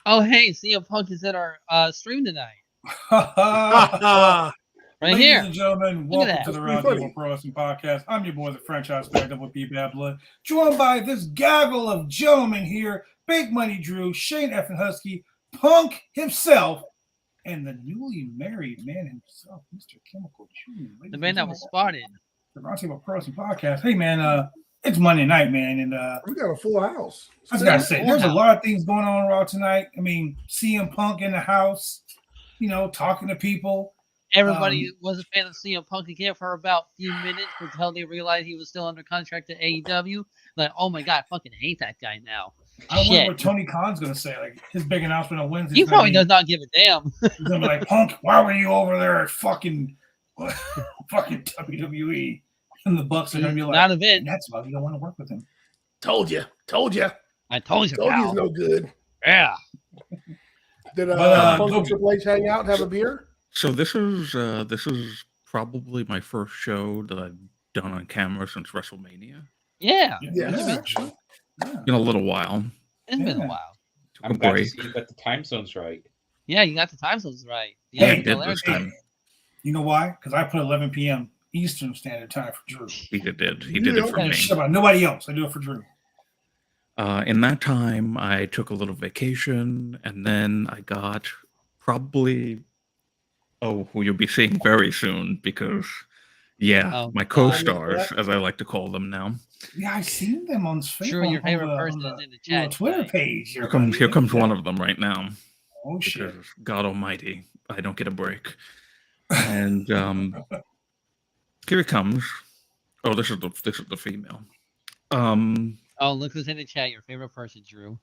Oh, hey, CM Punk is at our stream tonight. Right Ladies here. and gentlemen, Look at welcome that. to the That's Round pretty Table Pro Wrestling Podcast. I'm your boy, the franchise player, WTF Bad Blood, joined by this gaggle of gentlemen here, Big Money Drew, Shane Effin Husky, Punk himself, and the newly married man himself, Mr. Chemical Chew. The man that was spotted. The Round Table Pro Wrestling Podcast. Hey, man, it's Monday night, man, and We got a full house. I just gotta say, there's a lot of things going on Raw tonight. I mean, CM Punk in the house, you know, talking to people. Everybody was a fan of CM Punk again for about a few minutes until they realized he was still under contract to AEW. Like, oh my god, I fucking hate that guy now. I wonder Shit. what Tony Khan's gonna say. Like his big announcement on Wednesday. He probably does not give a damn. He's gonna be like, Punk, why were you over there at fucking WWE? And the Bucks are gonna be like, Not a bit. and that's why we don't want to work with him. Told you. I told you, Told you pal. it's no good. Yeah. Did go- Punk and Triple H hang out and have a beer? So this is probably my first show that I've done on camera since WrestleMania. Yeah. Yeah, actually. In a little while. It's been Yeah. a while. Took a I'm glad to break. see you got the time zones right. Yeah, you got the time zones right. Yeah, Yeah, I did this time. You know why? Because I put 11 p.m. Eastern Standard Time for Drew. He did it. He did it for I don't me. give a shit about nobody else. I do it for Drew. In that time, I took a little vacation, and then I got probably who you'll be seeing very soon because, Oh, my God. co-stars, as I like to call them now. Yeah, I seen them on Facebook. Drew, your favorite on person the, is in the on chat. the Twitter tonight. page. Here comes one of them right now. Oh shit! Because God Almighty, I don't get a break. And here it comes. Oh, this is the female. Oh, look who's in the chat. Your favorite person, Drew.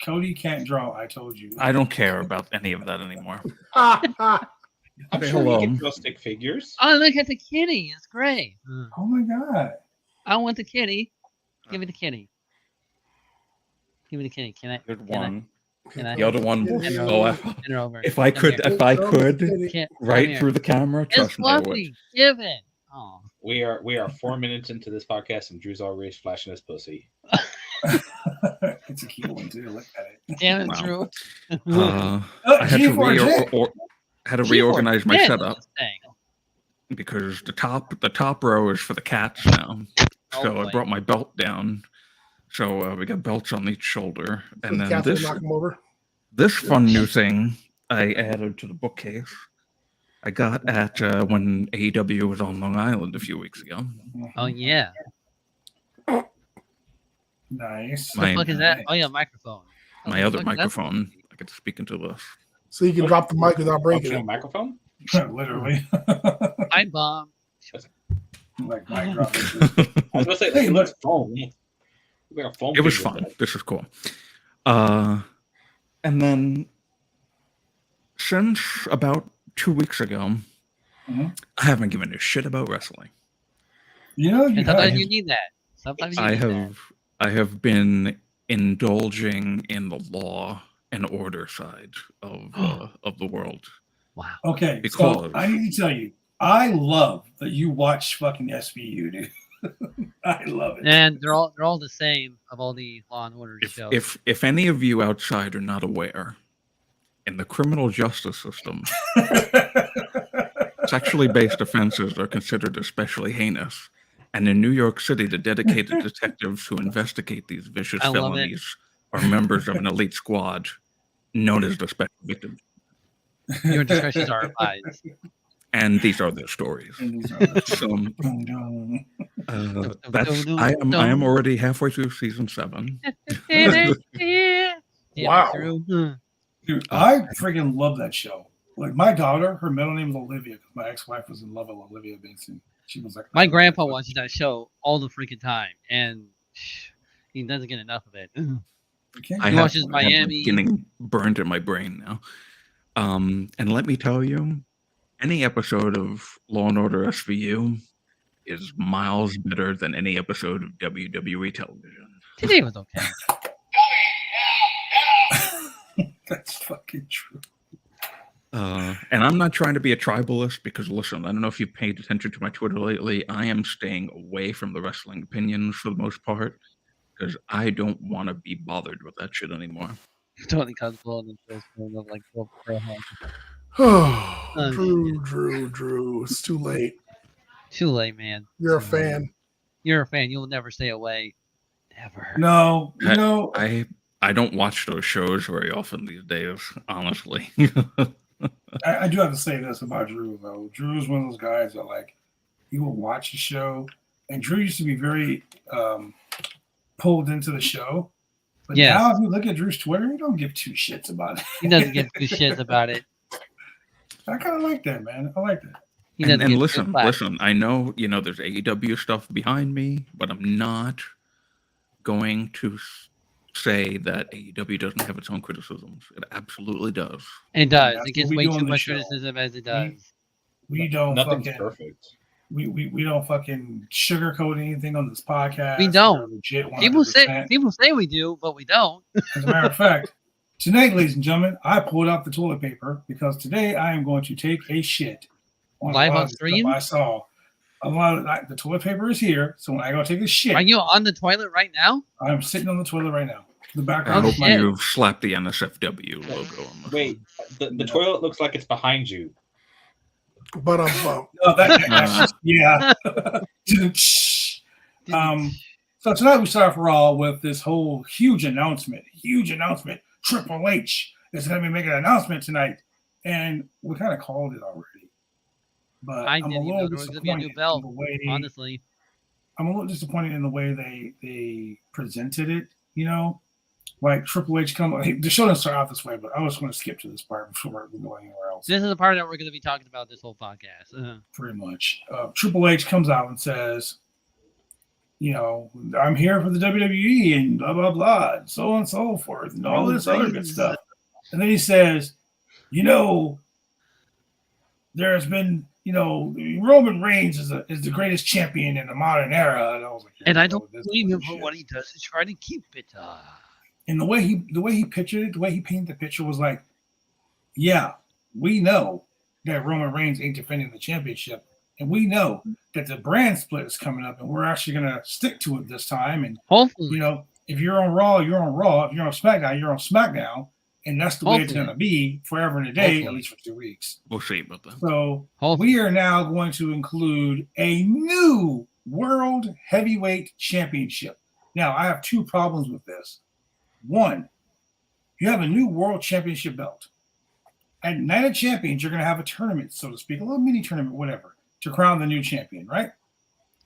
Cody can't draw. I told you. I don't care about any of that anymore. I'm Say sure hello. you can draw stick figures. Oh, look at the kitty. It's great. Oh my god! I want the kitty. Give me the kitty. Give me the kitty. Can I? Good Can I? one. Can I? The other one. Can I- Oh, Send her over. if I Come could, here. if I could, Can't- come right here. through the camera, It's trust me, I would. fluffy. Give it. Oh. We are 4 minutes into this podcast and Drew's already flashing his pussy. It's a cute one too. Look at it. Damn it, Wow. Drew. I had to, G4J. reorganize my G4J setup this thing. because the top row is for the cats now. Oh, So boy. I brought my belt down. So we got belts on each shoulder, and then Catherine this knock him over. fun new thing I added to the bookcase. I got at when AEW was on Long Island a few weeks ago. Oh yeah. Nice. My- What the fuck is that? Oh yeah, microphone. My Oh, other fuck is that? microphone. I get to speak into this. So you can drop the mic without breaking Optional it. microphone? Literally. Pipe bomb. Like mic drop. I was gonna say Hey, it looks foam. Like a foam It was figure, fun. but This is cool. And then since about 2 weeks ago, Mhm. I haven't given a shit about wrestling. You know, you And sometimes have. you need that. Sometimes you I need that. have been indulging in the law and order side of the world. Wow. Okay, Because- so I need to tell you, I love that you watch fucking SVU, dude. I love it. And they're all the same of all the Law and Order shows. If any of you outside are not aware, in the criminal justice system, sexually based offenses are considered especially heinous. And in New York City, the dedicated detectives who investigate these vicious I love it. felonies are members of an elite squad known as the Special Victims. Your discretions are advised. And these are their stories. And these are the- So Dun, dun. I am already halfway through season 7. Wow. Dude, I freaking love that show. Like my daughter, her middle name is Olivia because my ex-wife was in love with Olivia Benson. She was like, My grandpa watches that show all the freaking time, and he doesn't get enough of it. I He watches have Miami. getting burned in my brain now. And let me tell you, any episode of Law and Order SVU is miles better than any episode of WWE television. Today was okay. That's fucking true. And I'm not trying to be a tribalist because, listen, I don't know if you've paid attention to my Twitter lately. I am staying away from the wrestling opinions for the most part because I don't want to be bothered with that shit anymore. Totally comfortable and feels of like Drew. It's too late. too late, man. You're a fan. You're a fan. You'll never stay away. Never. No, I don't watch those shows very often these days, honestly. I do have to say this about Drew though. Drew is one of those guys that like he will watch the show, and Drew used to be very pulled into the show. But Yes. now, if you look at Drew's Twitter, he don't give two shits about it. He doesn't give two shits about it. I kind of like that, man. I like that. He doesn't and give two listen, flaps. I know, there's AEW stuff behind me, but I'm not going to say that AEW doesn't have its own criticisms. It absolutely does. It does. That's It gets what we way do too on the much show. criticism as it does. We don't Nothing's fucking perfect. we don't fucking sugarcoat anything on this podcast. We don't. We're legit 100%. People say we do, but we don't. As a matter of fact, tonight, ladies and gentlemen, I pulled out the toilet paper because today I am going to take a shit on Live a lot on of the stuff stream? I saw. A lot of the toilet paper is here, so when I go take a shit, Are you on the toilet right now? I'm sitting on the toilet right now. The I background Oh, hope is my shit. you've slapped the NSFW logo on the Wait, the toilet looks like it's behind you. But No, that's just, yeah. So tonight we start off Raw with this whole huge announcement. Triple H is going to be making an announcement tonight, and we kind of called it already. But I I'm didn't a even know little there was gonna be a new disappointed belt, in the way. Honestly. I'm a little disappointed in the way they presented it. Like Triple H the show didn't start out this way, but I was going to skip to this part before we go anywhere else. This is the part that we're going to be talking about this whole podcast. Pretty much. Triple H comes out and says, I'm here for the WWE and blah, blah, blah, and so on and so forth, and all this other good stuff. And then he says, there's been, Roman Reigns is the greatest champion in the modern era. And I was like, And I don't blame him for what he does to try to keep it. And the way he pictured it, the way he painted the picture was like, yeah, we know that Roman Reigns ain't defending the championship. And we know that the brand split is coming up, and we're actually going to stick to it this time. And, Hopefully. if you're on Raw, you're on Raw. If you're on SmackDown, you're on SmackDown. And that's the way it's Hopefully. going to be forever and a day, Hopefully. at least for 2 weeks. We'll see about that. So Hopefully. we are now going to include a new World Heavyweight Championship. Now, I have two problems with this. One, you have a new World Championship belt. At Night of Champions, you're going to have a tournament, so to speak, a little mini tournament, whatever, to crown the new champion, right?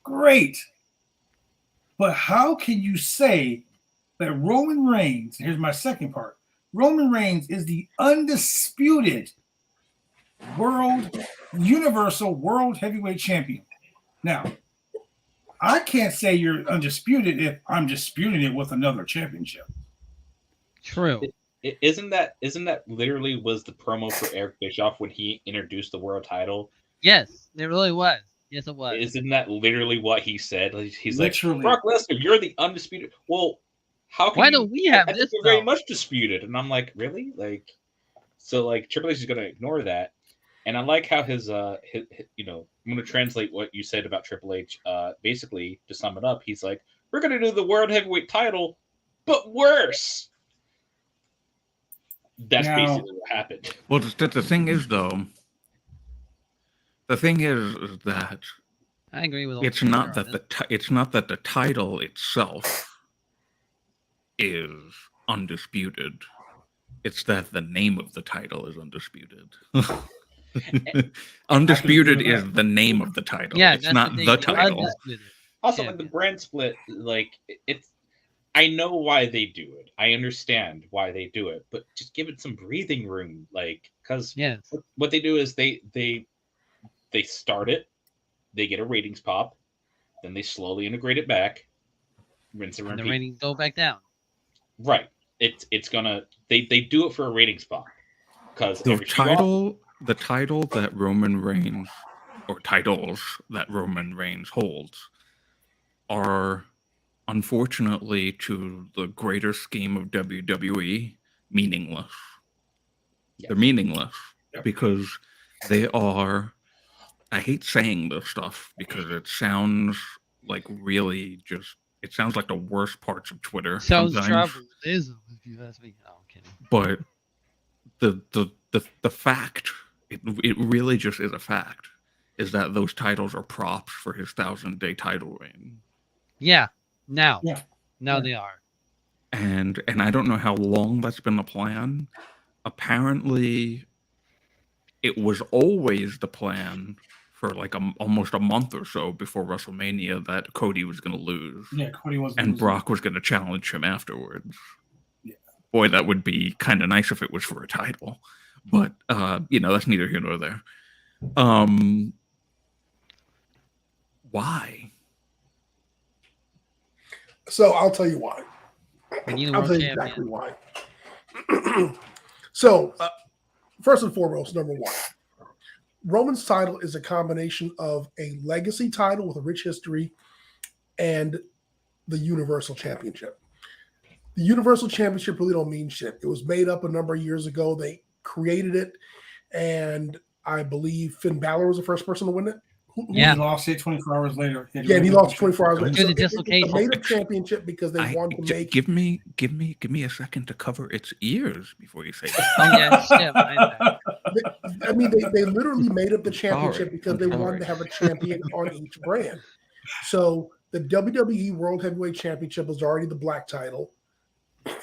Great. But how can you say that Roman Reigns, here's my second part, Roman Reigns is the undisputed Universal World Heavyweight Champion. Now, I can't say you're undisputed if I'm disputing it with another championship. True. Isn't that literally was the promo for Eric Bischoff when he introduced the world title? Yes, it really was. Yes, it was. Isn't that literally what he said? He's Literally. like, Brock Lesnar, you're the undisputed. Well, how can Why you, don't we have I think this, they're very though? much disputed. And I'm like, really? Like, so like Triple H is going to ignore that. And I like how his you know, I'm going to translate what you said about Triple H. Basically, to sum it up, he's like, we're going to do the World Heavyweight title, but worse. That's Now- basically what happened. Well, the thing is, though, the thing is that I agree with. it's not that it's not that the title itself is undisputed. It's that the name of the title is undisputed. Undisputed is the name of the title. Yeah, it's that's not the the thing, title. undisputed. Also, Yeah, like the yeah. brand split, like it's. I know why they do it. I understand why they do it, but just give it some breathing room, like because Yes. what they do is they start it, they get a ratings pop, then they slowly integrate it back, rinse and And the repeat. ratings go back down. Right. It's gonna they do it for a ratings pop because The title that Roman Reigns, or titles that Roman Reigns holds, are unfortunately, to the greater scheme of WWE, meaningless. Yes. They're meaningless Yep. because they are. I hate saying this stuff because it sounds like really just. It sounds like the worst parts of Twitter Sounds sometimes. tribalism, if you ask me. Oh, I'm kidding. But the fact, it really just is a fact, is that those titles are props for his 1,000-day title reign. Yeah. Now. Yeah. Now Yeah. they are. And I don't know how long that's been the plan. Apparently, it was always the plan for like almost a month or so before WrestleMania that Cody was going to lose. Yeah, Cody was. And Brock was going to challenge him afterwards. Yeah. Boy, that would be kind of nice if it was for a title. But, you know, that's neither here nor there. Why? So I'll tell you why. We need a I'll world tell you champion. exactly why. So, first and foremost, number one, Roman's title is a combination of a legacy title with a rich history and the Universal Championship. The Universal Championship really don't mean shit. It was made up a number of years ago. They created it, and I believe Finn Balor was the first person to win it. Yeah. He lost it 24 hours later. Yeah, and he lost 24 hours later. Due to So dislocation. it's a made-up championship because they wanted to make. Give me a second to cover its ears before you say that. Oh, yeah. Shit, my bad. I mean, they literally made up the championship Sorry, because they I'm wanted to sorry. have a champion on each brand. So the WWE World Heavyweight Championship was already the black title.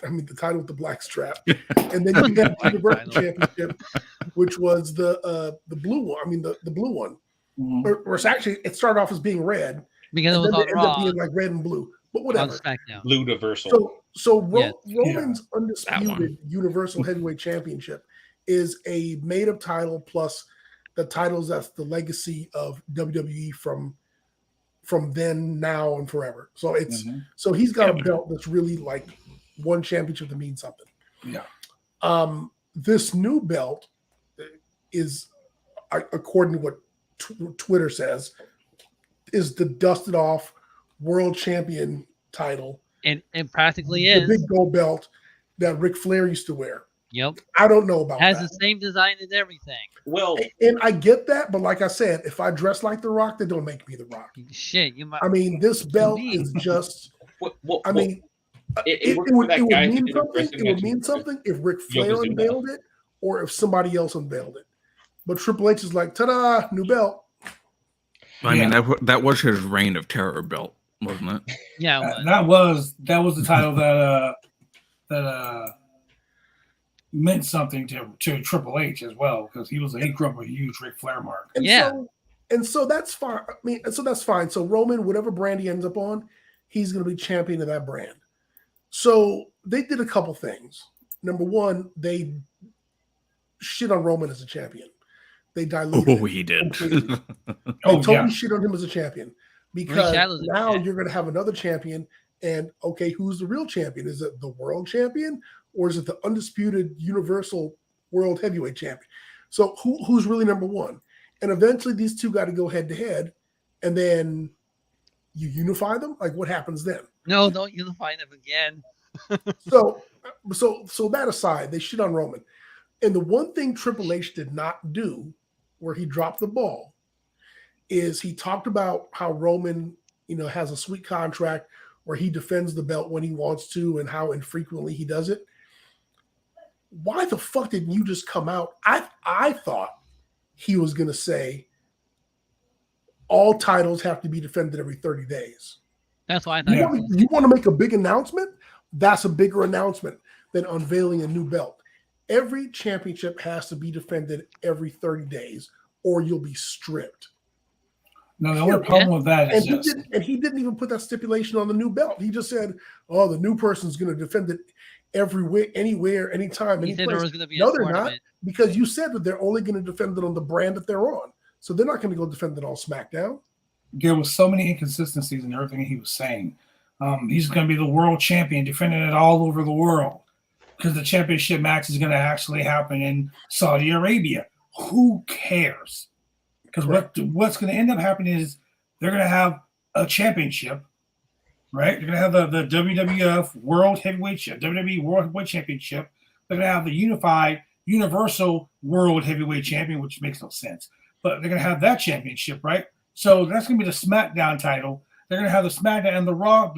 I mean, the title with the black strap, and then you had the Black Universal title. Championship, which was the blue one. I mean, the blue one. Mhm. Or it's actually, it started off as being red, Because it and was then on it ended up Raw, being like red and blue. But on whatever. SmackDown. Ludiversal. So Yes. Roman's undisputed Universal Heavyweight Championship is a made-up title plus the titles that's the legacy of WWE from then, now, and forever. So it's Mhm. so he's got Yeah. a belt that's really like one championship that means something. Yeah. This new belt is, according to what Twitter says, is the dusted off world champion title. And it practically The is. big gold belt that Ric Flair used to wear. Yep. I don't know about Has that. the same design as everything. Well, And I get that, but like I said, if I dress like The Rock, then don't make me The Rock. Shit, you might. I mean, this belt Indeed. is just, well, I mean, it worked for would, that it would guy who mean did a something. wrestling It would match mean with something if Ric Flair Yokozuna. unveiled it or if somebody else unveiled it. But Triple H is like, ta-da, new belt. I mean, that was his reign of terror belt, wasn't it? Yeah, it was. That was the title that meant something to Triple H as well, because he grew up with a huge Ric Flair mark. And Yeah. so that's fine. I mean, so that's fine. So Roman, whatever brand he ends up on, he's going to be champion of that brand. So they did a couple things. Number one, they shit on Roman as a champion. They diluted Oh, it he did. completely. They Oh, totally yeah. shit on him as a champion because Shadow's a now champion. you're going to have another champion. And okay, who's the real champion? Is it the world champion or is it the undisputed Universal World Heavyweight Champion? So who's really number one? And eventually these two got to go head to head, and then you unify them. Like what happens then? No, don't unify them again. So that aside, they shit on Roman. And the one thing Triple H did not do, where he dropped the ball, is he talked about how Roman, has a sweet contract where he defends the belt when he wants to and how infrequently he does it. Why the fuck didn't you just come out? I thought he was going to say all titles have to be defended every 30 days. That's why I thought. You want to make a big announcement? That's a bigger announcement than unveiling a new belt. Every championship has to be defended every 30 days or you'll be stripped. No, the only problem with that is he didn't even put that stipulation on the new belt. He just said, "Oh, the new person's going to defend it everywhere, anywhere, anytime, He said there was going to be no, a they're not, tournament. because you said that they're only going to defend it on the brand that they're on. So they're not going to go defend it on SmackDown." There was so many inconsistencies in everything he was saying. He's going to be the world champion, defending it all over the world because the championship match is going to actually happen in Saudi Arabia. Who cares? Because what's going to end up happening is they're going to have a championship, right? They're going to have the WWF World Heavyweight WWE World Heavyweight Championship. They're going to have the unified Universal World Heavyweight Champion, which makes no sense. But they're going to have that championship, right? So that's going to be the SmackDown title. They're going to have the SmackDown and the Raw,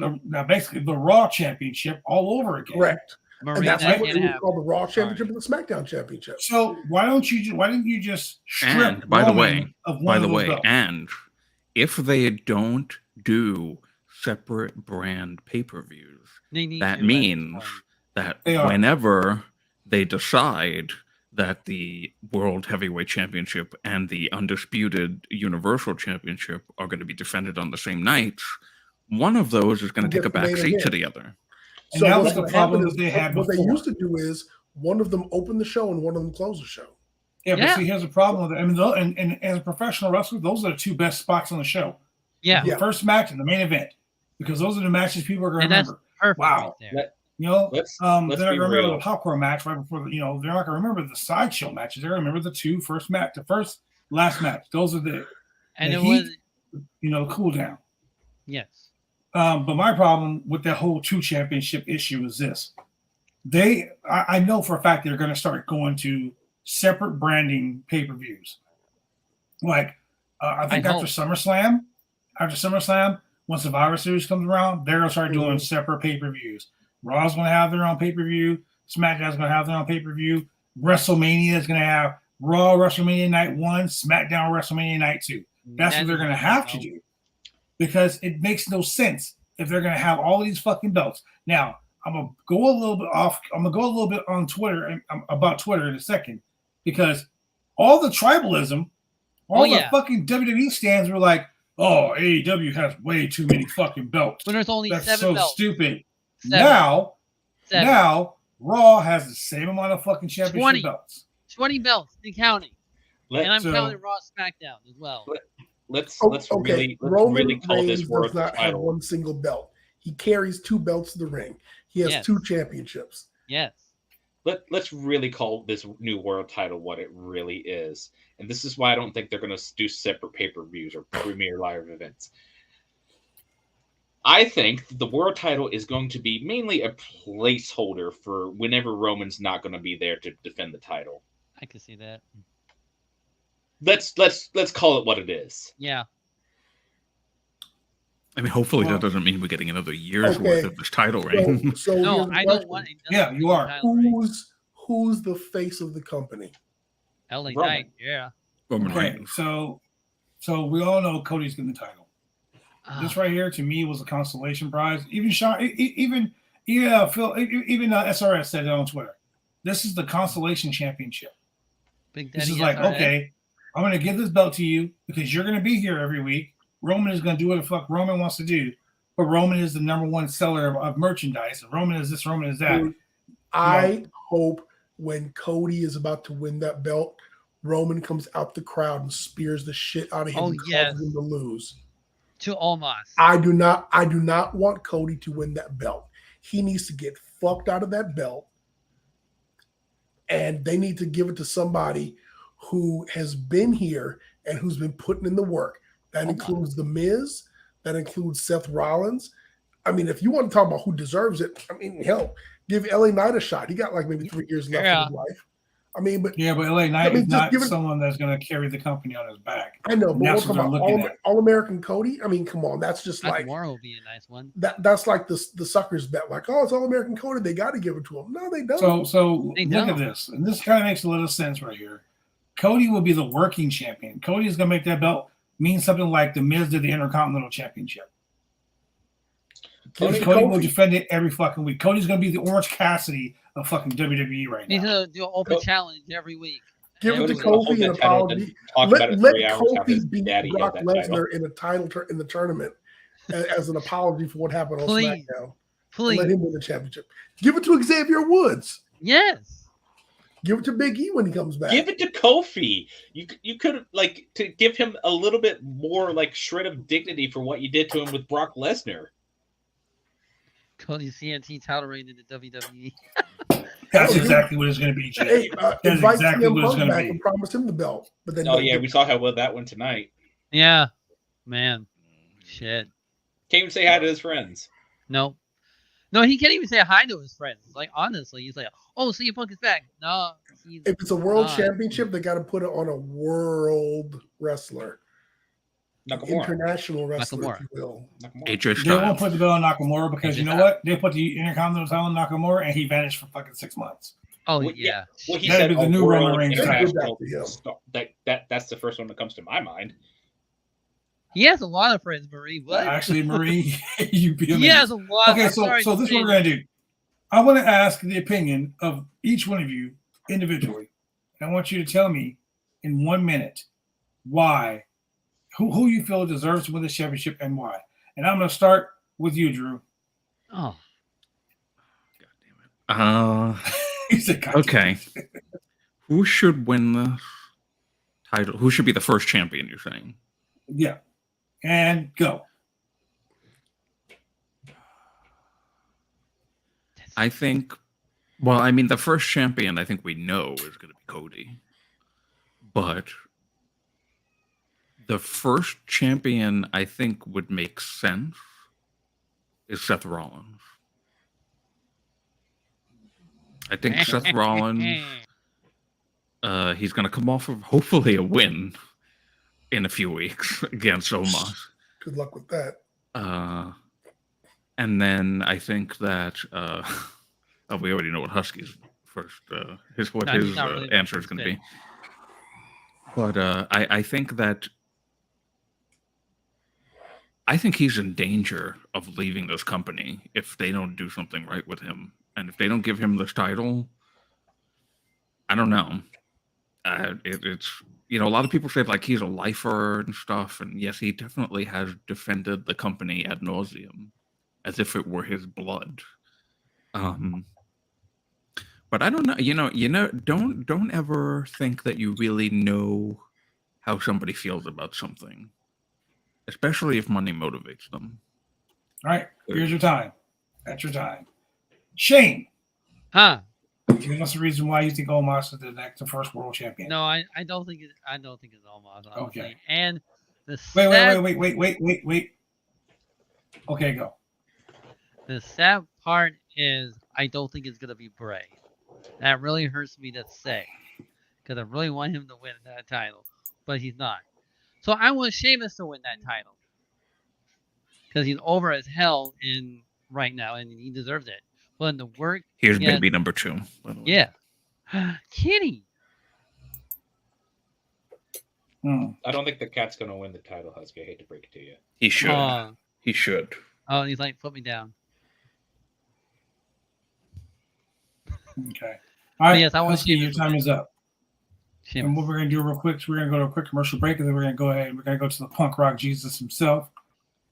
basically the Raw Championship all over again. Correct. Marina, And that's that what can't it was happen. called, the Raw Championship and the SmackDown Championship. So why didn't you just strip And by the Roman way, of one of those belts? and if they don't do separate brand pay-per-views, They need that to, means that They are. whenever they decide that the World Heavyweight Championship and the Undisputed Universal Championship are going to be defended on the same nights, one of those is going to take a back seat to the other. And that was the what's problem happened that they had what they before. used to do is one of them open the show and one of them close the show. Yeah, but Yeah. see, here's the problem with it. I mean, and as a professional wrestler, those are the two best spots on the show. Yeah, The first match and the main event. Because those are the matches people are going and to that's remember. perfect. Wow. Right there. You know, Let's they're not be going to remember real. the popcorn match right before, they're not going to remember the sideshow matches. They're going to remember the last match. Those are And the it heat, was cool down. yes. But my problem with that whole two championship issue is this. I know for a fact they're going to start going to separate branding pay-per-views. Like, I think after SummerSlam, once Survivor Series comes around, they're going to start doing separate pay-per-views. Raw's going to have their own pay-per-view. SmackDown's going to have their own pay-per-view. WrestleMania is going to have Raw WrestleMania Night 1, SmackDown WrestleMania Night 2. That's what they're going to have to do. Because it makes no sense if they're going to have all these fucking belts. Now, I'm going to go a little bit off. I'm going to go a little bit on Twitter and about Twitter in a second. Because all the tribalism, the fucking WWE stands were like, oh, AEW has way too many fucking belts. When there's only That's 7 so belts. stupid. 7. Now, Raw has the same amount of fucking championship 20. belts. 20 belts and counting. And I'm So- counting Raw SmackDown as well. Let's Okay. really Roman call Reigns this world does not have title. one single belt. He carries 2 belts to the ring. He has Yes. 2 championships. Yes. Let's really call this new world title what it really is. And this is why I don't think they're going to do separate pay-per-views or premier live events. I think the world title is going to be mainly a placeholder for whenever Roman's not going to be there to defend the title. I can see that. Let's call it what it is. Yeah. I mean, hopefully that doesn't mean we're getting another year's worth of this title reign. So No, here's the I question. don't want it. Yeah, you are. Who's the face of the company? LA Roman. Knight, yeah. Roman Okay, Reigns. so we all know Cody's getting the title. This right here to me was a consolation prize. Even Sean, even Phil, even SRS said it on Twitter. This is the consolation championship. Big Daddy This is like, SRS. okay, I'm going to give this belt to you because you're going to be here every week. Roman is going to do what the fuck Roman wants to do, but Roman is the number one seller of merchandise. Roman is this, Roman is that. Dude, I hope when Cody is about to win that belt, Roman comes out the crowd and spears the shit out of him and causes him to lose. To Omos. I do not want Cody to win that belt. He needs to get fucked out of that belt, and they need to give it to somebody who has been here and who's been putting in the work. That includes The Miz. That includes Seth Rollins. I mean, if you want to talk about who deserves it, I mean, hell, give LA Knight a shot. He got like maybe 3 years left in his life. I mean, but LA Knight is not someone that's going to carry the company on his back. I know, but we're talking about All-American Cody. I mean, come on, that's just like Nakamura will be a nice one. That's like the suckers bet, like, oh, it's All-American Cody, they got to give it to him. No, they don't. So look at this, and this kind of makes a little sense right here. Cody will be the working champion. Cody is going to make that belt mean something like the Miz did the Intercontinental Championship. Cody will defend it every fucking week. Cody's going to be the Orange Cassidy of fucking WWE right now. He's going to do an open challenge every week. Give it to Kofi and apology. Let Kofi beat Brock Lesnar in a title in the tournament as an apology for what happened on SmackDown. Please. Let him win the championship. Give it to Xavier Woods. Yes. Give it to Big E when he comes back. Give it to Kofi. You could like to give him a little bit more like shred of dignity for what you did to him with Brock Lesnar. Cody CNT title reign in the WWE. That's exactly what it's going to be, Jay. That's exactly what it's going to be. And promise him the belt, but then we saw how well that went tonight. Yeah, man, shit. Can't even say hi to his friends. No, he can't even say hi to his friends. Like honestly, he's like, "Oh, CM Punk is back." No, if it's a world championship, they got to put it on a world wrestler. Nakamura. International wrestler, if you will. They won't put the belt on Nakamura because you know what? They put the Intercontinental title on Nakamura and he vanished for fucking 6 months. Oh yeah. Well, he said the new Roman Reigns title. That's the first one that comes to my mind. He has a lot of friends, Marie. What? Actually, Marie, you be amazing. He has a lot. Okay, so this is what we're gonna do. I want to ask the opinion of each one of you individually. I want you to tell me in 1 minute why. Who you feel deserves to win the championship and why? And I'm going to start with you, Drew. Oh. God damn it. Okay. Who should win the title? Who should be the first champion, you're saying? Yeah. And go. I think, well, I mean, the first champion I think we know is going to be Cody. But the first champion I think would make sense is Seth Rollins. I think Seth Rollins, he's going to come off of hopefully a win in a few weeks against Omos. Good luck with that. And then I think that we already know what Husky's first his answer is going to be. But I think that he's in danger of leaving this company if they don't do something right with him. And if they don't give him this title, I don't know. It's, you know, a lot of people say like he's a lifer and stuff. And yes, he definitely has defended the company ad nauseum as if it were his blood. But I don't know, you know, don't ever think that you really know how somebody feels about something. Especially if money motivates them. All right, here's your time. That's your time. Shane. Huh? Give us the reason why you think Omos is the first world champion. No, I don't think it's Omos. Honestly. Okay. And the wait. Okay, go. The sad part is I don't think it's gonna be Bray. That really hurts me to say because I really want him to win that title, but he's not. So I want Sheamus to win that title because he's over as hell right now, and he deserves it. But in the work, here's baby number 2. Yeah, Kitty. I don't think the cat's gonna win the title, Husky. I hate to break it to you. He should. He should. Oh, he's like, put me down. Okay. All right. Yes, I want to see your time is up. And what we're going to do real quick is we're going to go to a quick commercial break, and then we're going to go ahead and we're going to go to the punk rock Jesus himself.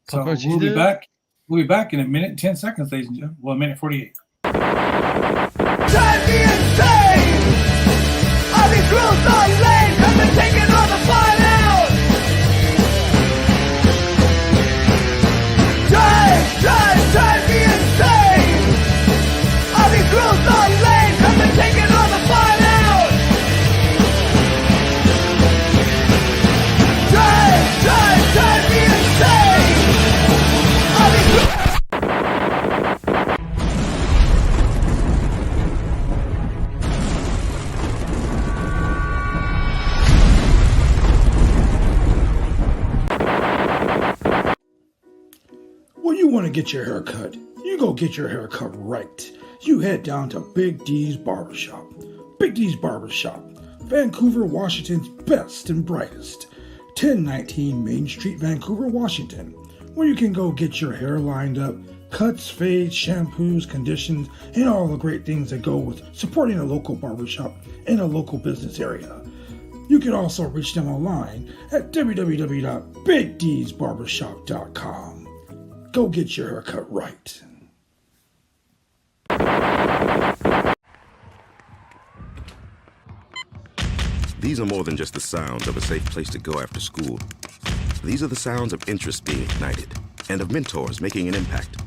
So we'll be back. We'll be back in a minute and 10 seconds, ladies and gentlemen. Well, a minute 48. Drive me insane! I'll be cruised on lane, cause they're taking all the fun out! Drive me insane! I'll be cruised on lane, cause they're taking all the fun out! Drive me insane! I'll be want to get your hair cut? You go get your hair cut right. You head down to Big D's Barbershop. Big D's Barbershop, Vancouver, Washington's best and brightest. 1019 Main Street, Vancouver, Washington, where you can go get your hair lined up, cuts, fades, shampoos, conditions, and all the great things that go with supporting a local barbershop in a local business area. You can also reach them online at www.bigdsbarbershop.com. Go get your haircut right. These are more than just the sounds of a safe place to go after school. These are the sounds of interest being ignited and of mentors making an impact.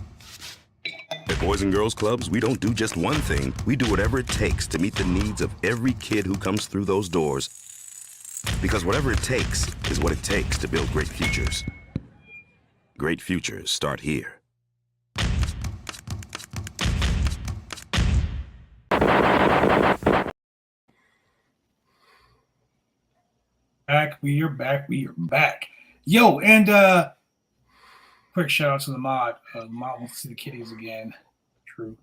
At Boys and Girls Clubs, we don't do just one thing. We do whatever it takes to meet the needs of every kid who comes through those doors. Because whatever it takes is what it takes to build great futures. Great futures start here. We are back. Yo, and quick shout out to the mod. The mod wants to see the kitties again. True.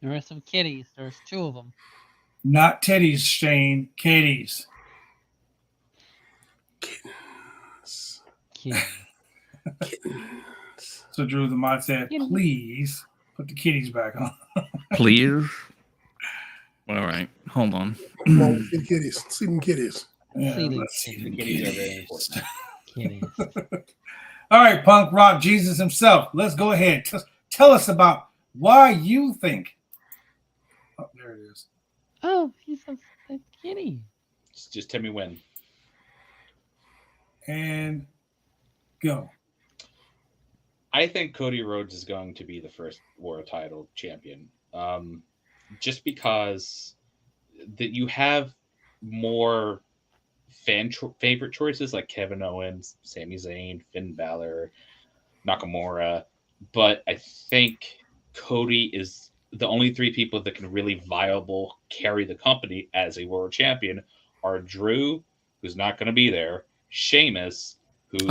There are some kitties. There's 2 of them. Not teddies, Shane. Kitties. Kittens. Kitties. Kittens. So Drew, the mod said, please put the kitties back on. Please. All right, hold on. Come on, see the kitties. See them kitties. Yeah, Kitties. let's see the Kitties are very kitties. important. Kitties. All right, Punk Rock Jesus himself. Let's go ahead. Tell us about why you think. Oh, there it is. Oh, he's a kitty. Just tell me when. And go. I think Cody Rhodes is going to be the first world title champion. Just because that you have more favorite choices like Kevin Owens, Sami Zayn, Finn Balor, Nakamura, but I think Cody is the only 3 people that can really viable carry the company as a world champion are Drew, who's not going to be there, Sheamus, who's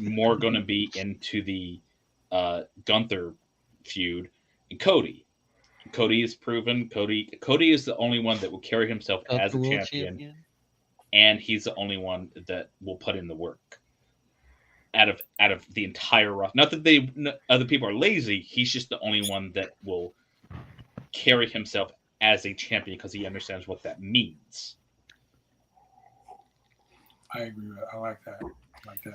more going to be into the Gunther feud, and Cody. Cody is proven. Cody is the only one that will carry himself as a champion, and he's the only one that will put in the work out of the entire roster. Not that other people are lazy. He's just the only one that will carry himself as a champion because he understands what that means. I agree with that. I like that.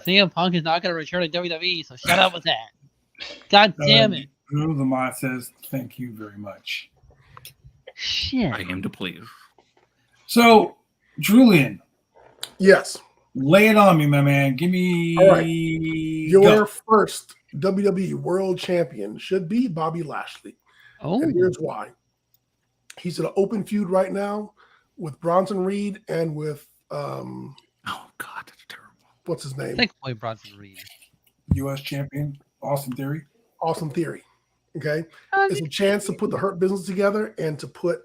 CM Punk is not going to return to WWE, so shut up with that. God damn it. Drew the mod says, thank you very much. Shit. I am to please. So, Julian. Yes. Lay it on me, my man. Give me. All right. Your first WWE World Champion should be Bobby Lashley. Oh. And here's why. He's in an open feud right now with Bronson Reed and with oh God, that's terrible. What's his name? Thank boy Bronson Reed. U.S. champion, Austin Theory. Austin Theory. Okay. It's a chance to put the Hurt Business together and to put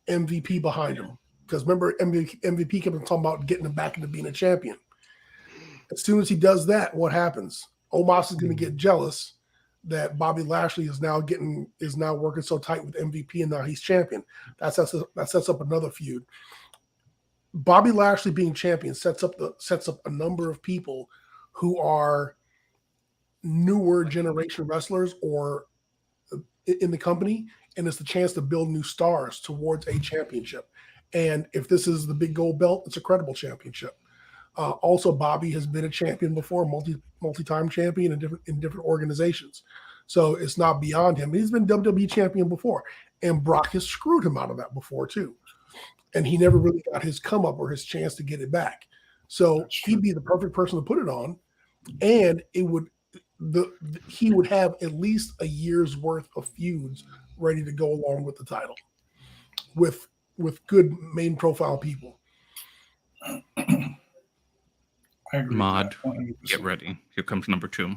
MVP behind him. Because remember, MVP kept on talking about getting him back into being a champion. As soon as he does that, what happens? Omos is going to get jealous that Bobby Lashley is now working so tight with MVP and now he's champion. That sets up another feud. Bobby Lashley being champion sets up a number of people who are newer generation wrestlers or in the company, and it's the chance to build new stars towards a championship. And if this is the big gold belt, it's a credible championship. Also, Bobby has been a champion before, multi-time champion in different organizations. So it's not beyond him. He's been WWE champion before, and Brock has screwed him out of that before too. And he never really got his come up or his chance to get it back. So he'd be the perfect person to put it on, and he would have at least a year's worth of feuds ready to go along with the title, with good main profile people. I agree. Mod, get ready. Here comes number 2.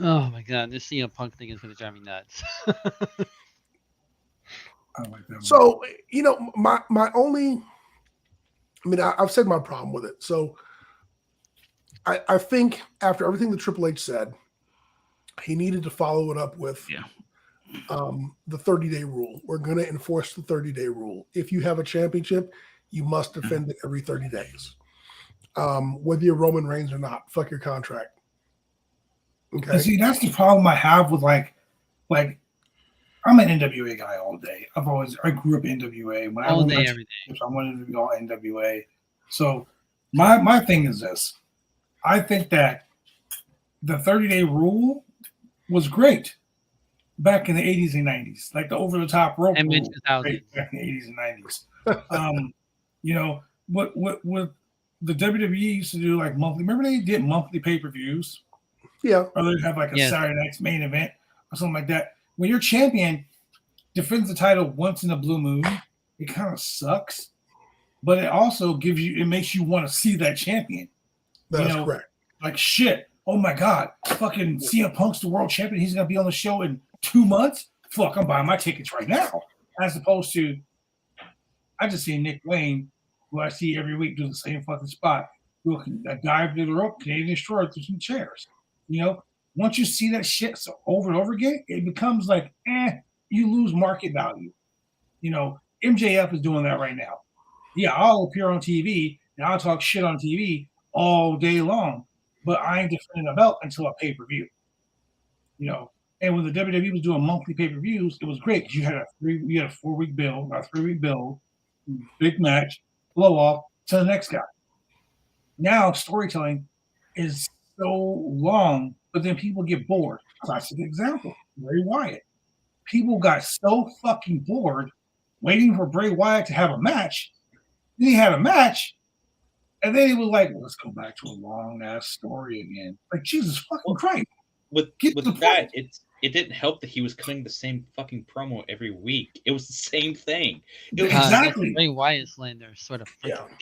Oh my god, this CM Punk thing is going to drive me nuts. I like that. So, my only, I've said my problem with it. So I think after everything that Triple H said, he needed to follow it up with the 30-day rule. We're going to enforce the 30-day rule. If you have a championship, you must defend it every 30 days. Whether you're Roman Reigns or not, fuck your contract. Okay. And see, that's the problem I have with like I'm an NWA guy all day. I grew up NWA. When all day, every day. I wanted to be all NWA. So my thing is this. I think that the 30-day rule was great back in the 80s and 90s, like the over-the-top rope and rule mid-2000s. back in the 80s and 90s. You know, what the WWE used to do, like monthly. Remember they did monthly pay-per-views? Yeah. Or they'd have like a Saturday night's main event or something like that. When your champion defends the title once in a blue moon, it kind of sucks. But it also it makes you want to see that champion. That's correct. Like shit. Oh my God. Fucking CM Punk's the world champion. He's going to be on the show in 2 months. Fuck, I'm buying my tickets right now. As opposed to, I just see Nick Wayne, who I see every week do the same fucking spot. A dive to the rope, Canadian Destroyer through some chairs. You know, once you see that shit over and over again, it becomes like, you lose market value. You know, MJF is doing that right now. Yeah, I'll appear on TV and I'll talk shit on TV all day long, but I ain't defending a belt until a pay-per-view. You know, and when the WWE was doing monthly pay-per-views, it was great because you had a 4-week build, a 3-week build, big match, blow off to the next guy. Now storytelling is so long, but then people get bored. Classic example, Bray Wyatt. People got so fucking bored waiting for Bray Wyatt to have a match. Then he had a match, and then he was like, let's go back to a long-ass story again. Like, Jesus fucking Christ. With that, it didn't help that he was cutting the same fucking promo every week. It was the same thing. It was exactly. Bray Wyatt slander, sort of.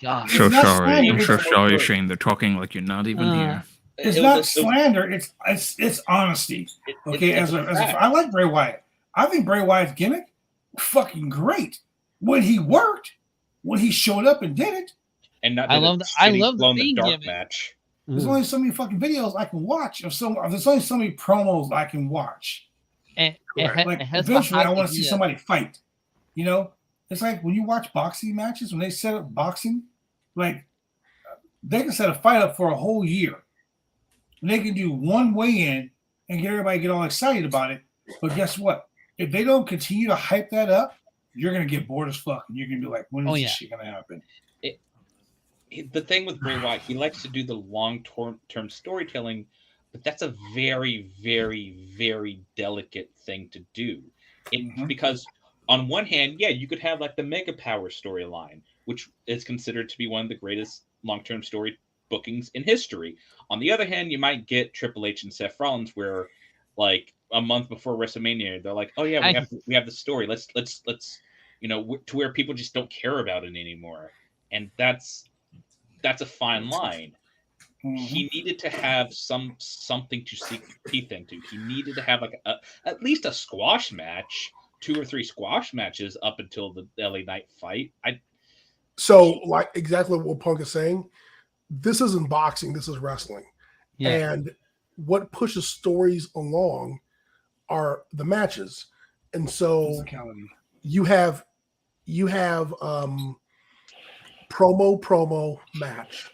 God. So sorry. I'm so It's sorry, Shane. They're talking like you're not even here. It's not slander. It's honesty. Okay, I like Bray Wyatt. I think Bray Wyatt's gimmick fucking great when he worked, when he showed up and did it. And not I love the theme dark gimmick. match. There's only so many fucking videos I can watch there's only so many promos I can watch. And eventually, I want to see somebody fight. You know, it's like when you watch boxing matches, when they set up boxing, like they can set a fight up for a whole year. And they can do one weigh-in and get everybody get all excited about it. But guess what? If they don't continue to hype that up, you're gonna get bored as fuck, and you're gonna be like, "When is this shit gonna happen?" The thing with Bray Wyatt, he likes to do the long-term storytelling, but that's a very, very, very delicate thing to do. Because on one hand, you could have like the Mega Power storyline, which is considered to be one of the greatest long-term story bookings in history. On the other hand, you might get Triple H and Seth Rollins, where like a month before WrestleMania, they're like, "Oh yeah, we have the story. Let's to where people just don't care about it anymore," and that's a fine line. He needed to have something to sink teeth into. He needed to have like at least a squash match, 2 or 3 squash matches up until the LA Knight fight. So like exactly what Punk is saying, this isn't boxing, this is wrestling. Yeah. And what pushes stories along are the matches. And so you have promo match,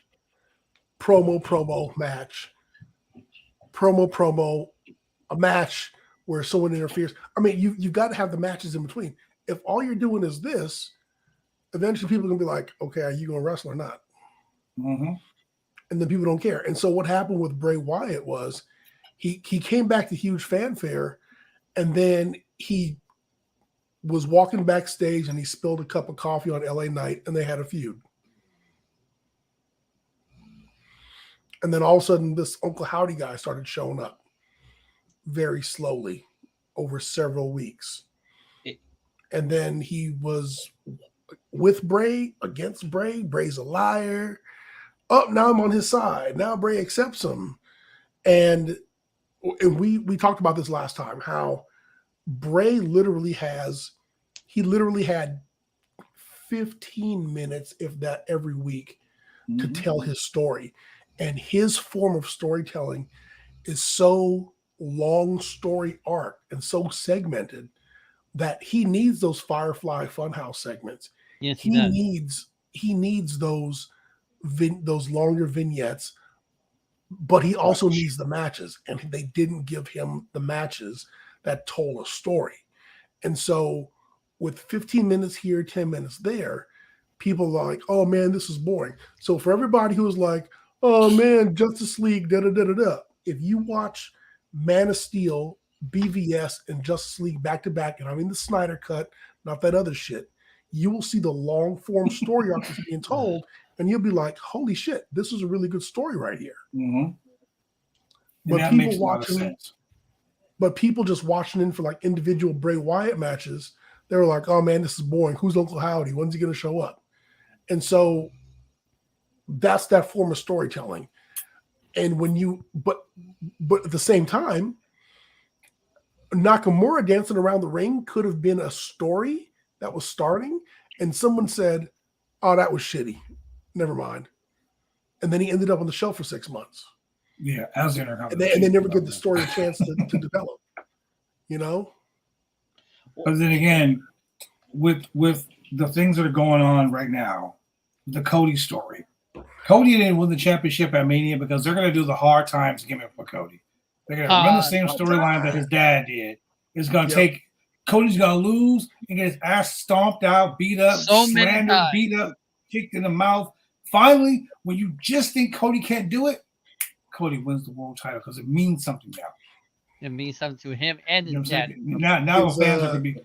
a match where someone interferes. I mean, you've got to have the matches in between. If all you're doing is this, eventually people are going to be like, okay, are you going to wrestle or not? And then people don't care. And so what happened with Bray Wyatt was he came back to huge fanfare, and then he was walking backstage and he spilled a cup of coffee on LA Knight, and they had a feud. And then all of a sudden, this Uncle Howdy guy started showing up very slowly over several weeks. And then he was with Bray, against Bray. Bray's a liar. Oh, now I'm on his side. Now Bray accepts him. And we talked about this last time, how Bray literally had 15 minutes, if that, every week to tell his story. And his form of storytelling is so long story arc and so segmented that he needs those Firefly Funhouse segments. Yes, he does. He needs those longer vignettes, but he also needs the matches, and they didn't give him the matches that told a story. And so with 15 minutes here, 10 minutes there, people are like, oh man, this is boring. So for everybody who was like, oh man, Justice League, da da da da da, if you watch Man of Steel, BVS, and Justice League back to back, and I mean the Snyder cut, not that other shit, you will see the long form story arc that's being told, and you'll be like, holy shit, this is a really good story right here. Mm-hmm. But that people makes a lot of watching, sense. but people just watching in for like individual Bray Wyatt matches, they were like, oh man, this is boring. Who's Uncle Howdy? When's he going to show up? And so that's that form of storytelling. And when you, but at the same time, Nakamura dancing around the ring could have been a story that was starting, and someone said, oh, that was shitty. Never mind. And then he ended up on the shelf for 6 months. Yeah, as the Intercontinental. And they never give the story a chance to develop, you know? But then again, with the things that are going on right now, the Cody story. Cody didn't win the championship at Mania because they're going to do the hard times gimmick for Cody. They're going to run the same storyline that his dad did. It's going to take Cody's going to lose and get his ass stomped out, beat up, slandered, beat up, kicked in the mouth. Finally, when you just think Cody can't do it, Cody wins the world title because it means something now. It means something to him and his dad. Now the fans are going to be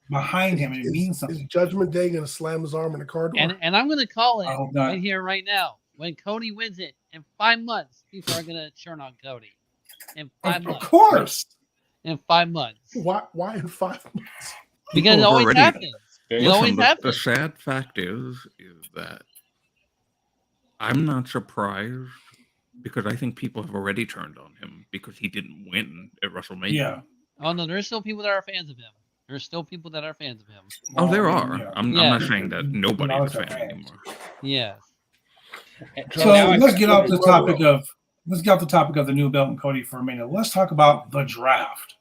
behind him, and it means something. Is Judgment Day going to slam his arm in the car door? And I'm going to call it right here, right now. When Cody wins it in 5 months, people are going to turn on Cody. In 5 months. Of course. In 5 months. Why in 5 months? Because it always happens. It always happens. The sad fact is that I'm not surprised because I think people have already turned on him because he didn't win at WrestleMania. Yeah. Oh, no, there's still people that are fans of him. There's still people that are fans of him. Oh, there are. Yeah. I'm not saying that nobody's a fan anymore. Yes. So let's get off the topic of the new belt and Cody for a minute. Let's talk about the draft.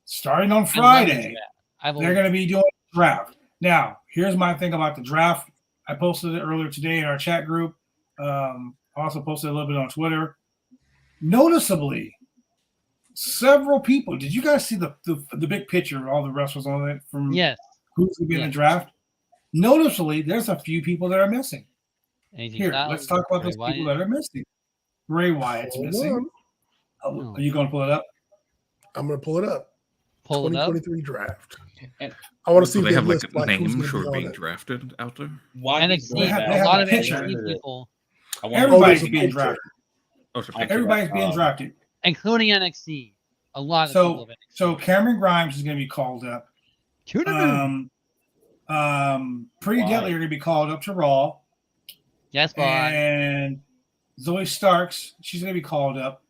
Starting on Friday, they're going to be doing the draft. Now, here's my thing about the draft. I posted it earlier today in our chat group. Also posted a little bit on Twitter. Noticeably, several people. Did you guys see the big picture of all the wrestlers on it from who's going to be in the draft? Noticeably, there's a few people that are missing. Here, let's talk about those people that are missing. Bray Wyatt's missing. Are you going to pull it up? I'm going to pull it up. 2023 draft. And I want to see if they have like names who are being drafted out there. NXT, a lot of NXT people. Everybody's being drafted. Everybody's being drafted, including NXT. A lot of people. So Cameron Grimes is going to be called up. Pretty Deadly are going to be called up to Raw. Yes, boy. And Zoe Starks, she's going to be called up.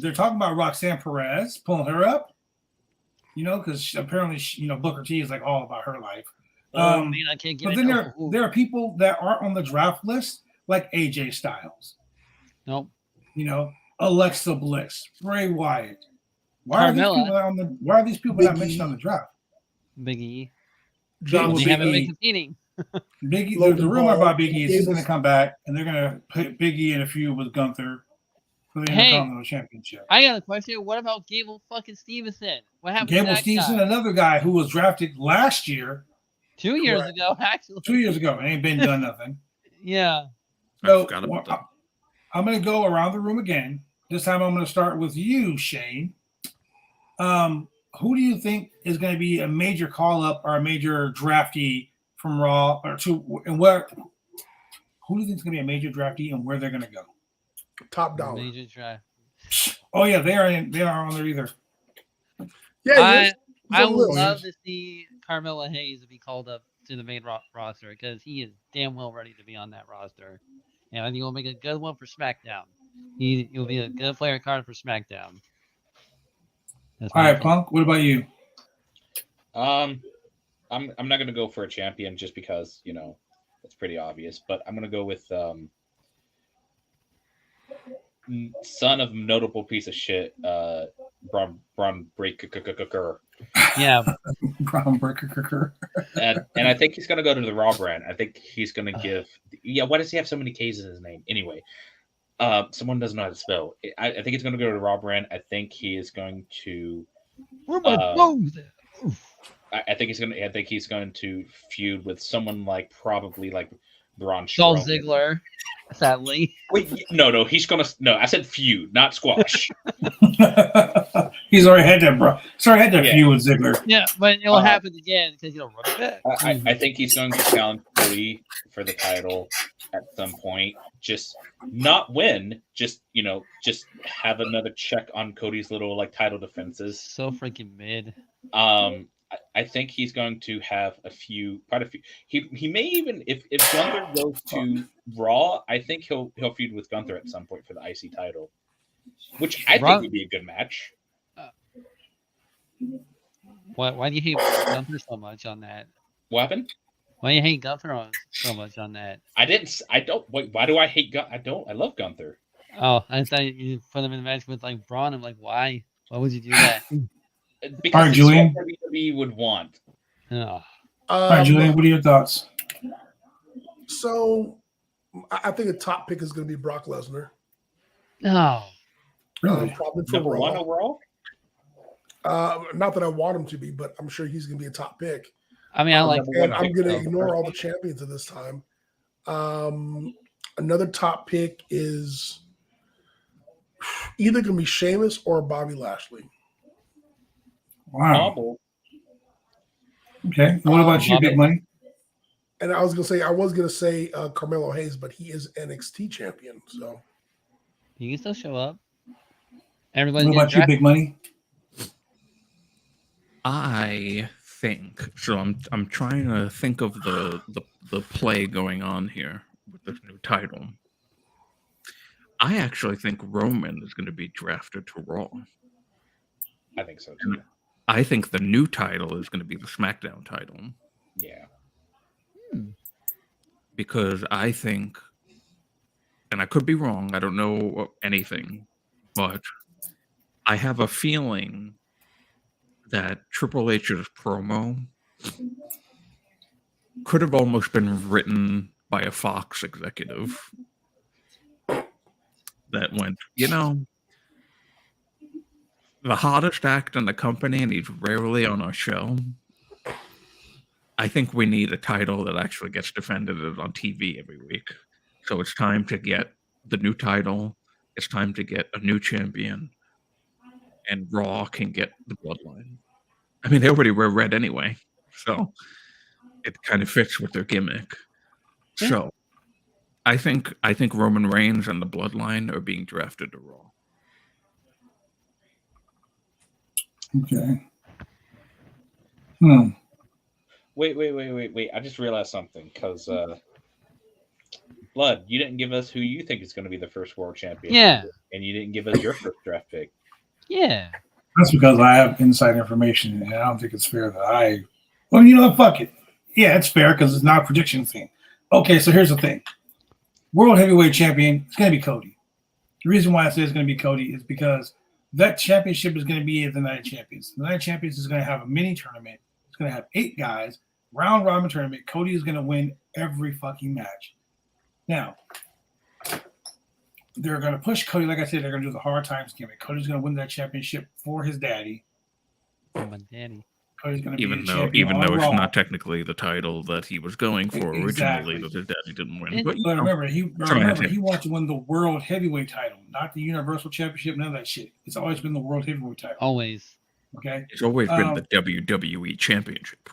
They're talking about Roxanne Perez, pulling her up. You know, because apparently, Booker T is like all about her life. Man, I can't get but then there are people that aren't on the draft list, like AJ Styles. Nope. Alexa Bliss, Bray Wyatt. Why are these people not mentioned on the draft? Big E. They haven't been competing. Big E. The rumor about Big E is he's going to come back, and they're going to put Big E in a feud with Gunther for the Intercontinental Championship. I got a question. What about Gable fucking Stevenson? What happened Gable to that Stevenson, guy? another guy who was drafted last year. 2 years ago, actually. 2 years ago. It ain't been done nothing. Yeah. So I'm going to go around the room again. This time I'm going to start with you, Shane. Who do you think is going to be a major call-up or a major draftee from Raw? Who do you think is going to be a major draftee and where they're going to go? Top dollar. Major draft. Oh, yeah, they are on there either. Yeah, I would love to see Carmelo Hayes be called up to the main roster because he is damn well ready to be on that roster. And I think he'll make a good one for SmackDown. He'll be a good player card for SmackDown. All right, Punk, what about you? I'm not going to go for a champion just because, it's pretty obvious. But I'm going to go with son of notable piece of shit, Braun Breaker. Yeah, Groundbreaker. And I think he's going to go to the Raw brand. I think he's going to give. Yeah, why does he have so many K's in his name? Anyway, someone doesn't know how to spell. I think he's going to go to the Raw brand. I think he is going to. where my clothes at? I think he's going to feud with someone like probably like Braun Dolph Strowman. Ziggler, sadly. Wait, no, he's gonna. No, I said feud, not squash. He's already had that, bro. He's already had that Yeah. feud with Ziggler. Yeah, but it'll happen again because he'll run it back. I think he's going to challenge Cody for the title at some point. Just not win. Just just have another check on Cody's little like title defenses. So freaking mid. I think he's going to have quite a few. He may even if Gunther goes to Raw, I think he'll feud with Gunther at some point for the IC title, which I think would be a good match. Why do you hate Gunther so much on that? What happened? Why do you hate Gunther so much on that? I don't. Wait, why do I hate Gunther? I love Gunther. Oh, I thought you put him in a match with like Braun. I'm like, why? Why would you do that? Because All right, it's Julian. what WWE would want. Oh. All right, Julian, what are your thoughts? So I think the top pick is going to be Brock Lesnar. No. Really? Probably for Number Raw. one overall. Not that I want him to be, but I'm sure he's going to be a top pick. I mean, I like. And I'm going to ignore all the champions at this time. Another top pick is either going to be Sheamus or Bobby Lashley. Wow. Okay. What about you, Big Money? And I was going to say Carmelo Hayes, but he is NXT champion. So You can still show up. Everybody. What about you, Big Money? I think so. I'm trying to think of the play going on here with this new title. I actually think Roman is going to be drafted to Raw. I think so too. I think the new title is going to be the SmackDown title. Yeah. Because I think, and I could be wrong, I don't know anything, but I have a feeling that Triple H's promo could have almost been written by a Fox executive that went, the hottest act in the company, and he's rarely on our show. I think we need a title that actually gets defended on TV every week. So it's time to get the new title. It's time to get a new champion. And Raw can get the bloodline. I mean, they already were red anyway. So it kind of fits with their gimmick. Yeah. So I think Roman Reigns and the bloodline are being drafted to Raw. Okay. Wait. I just realized something because Blood, you didn't give us who you think is going to be the first world champion. Yeah. And you didn't give us your first draft pick. Yeah. That's because I have inside information, and I don't think it's fair that well, you know what? Fuck it. Yeah, it's fair because it's not a prediction thing. Okay, so here's the thing. World Heavyweight Champion is going to be Cody. The reason why I say it's going to be Cody is because that championship is going to be the Night of Champions. The Night of Champions is going to have a mini tournament. It's going to have 8 guys, round robin tournament. Cody is going to win every fucking match. Now, they're going to push Cody. Like I said, they're going to do the hard times gimmick. Cody's going to win that championship for his daddy. For my daddy. Cody's going to Even be though it's Raw. not technically the title that he was going for Exactly. originally, that his daddy didn't win. And- But, But remember, he Dramatic. wants to win the World Heavyweight title, not the Universal Championship, none of that shit. It's always been the World Heavyweight title. Always. Okay? it's always been the WWE Championship,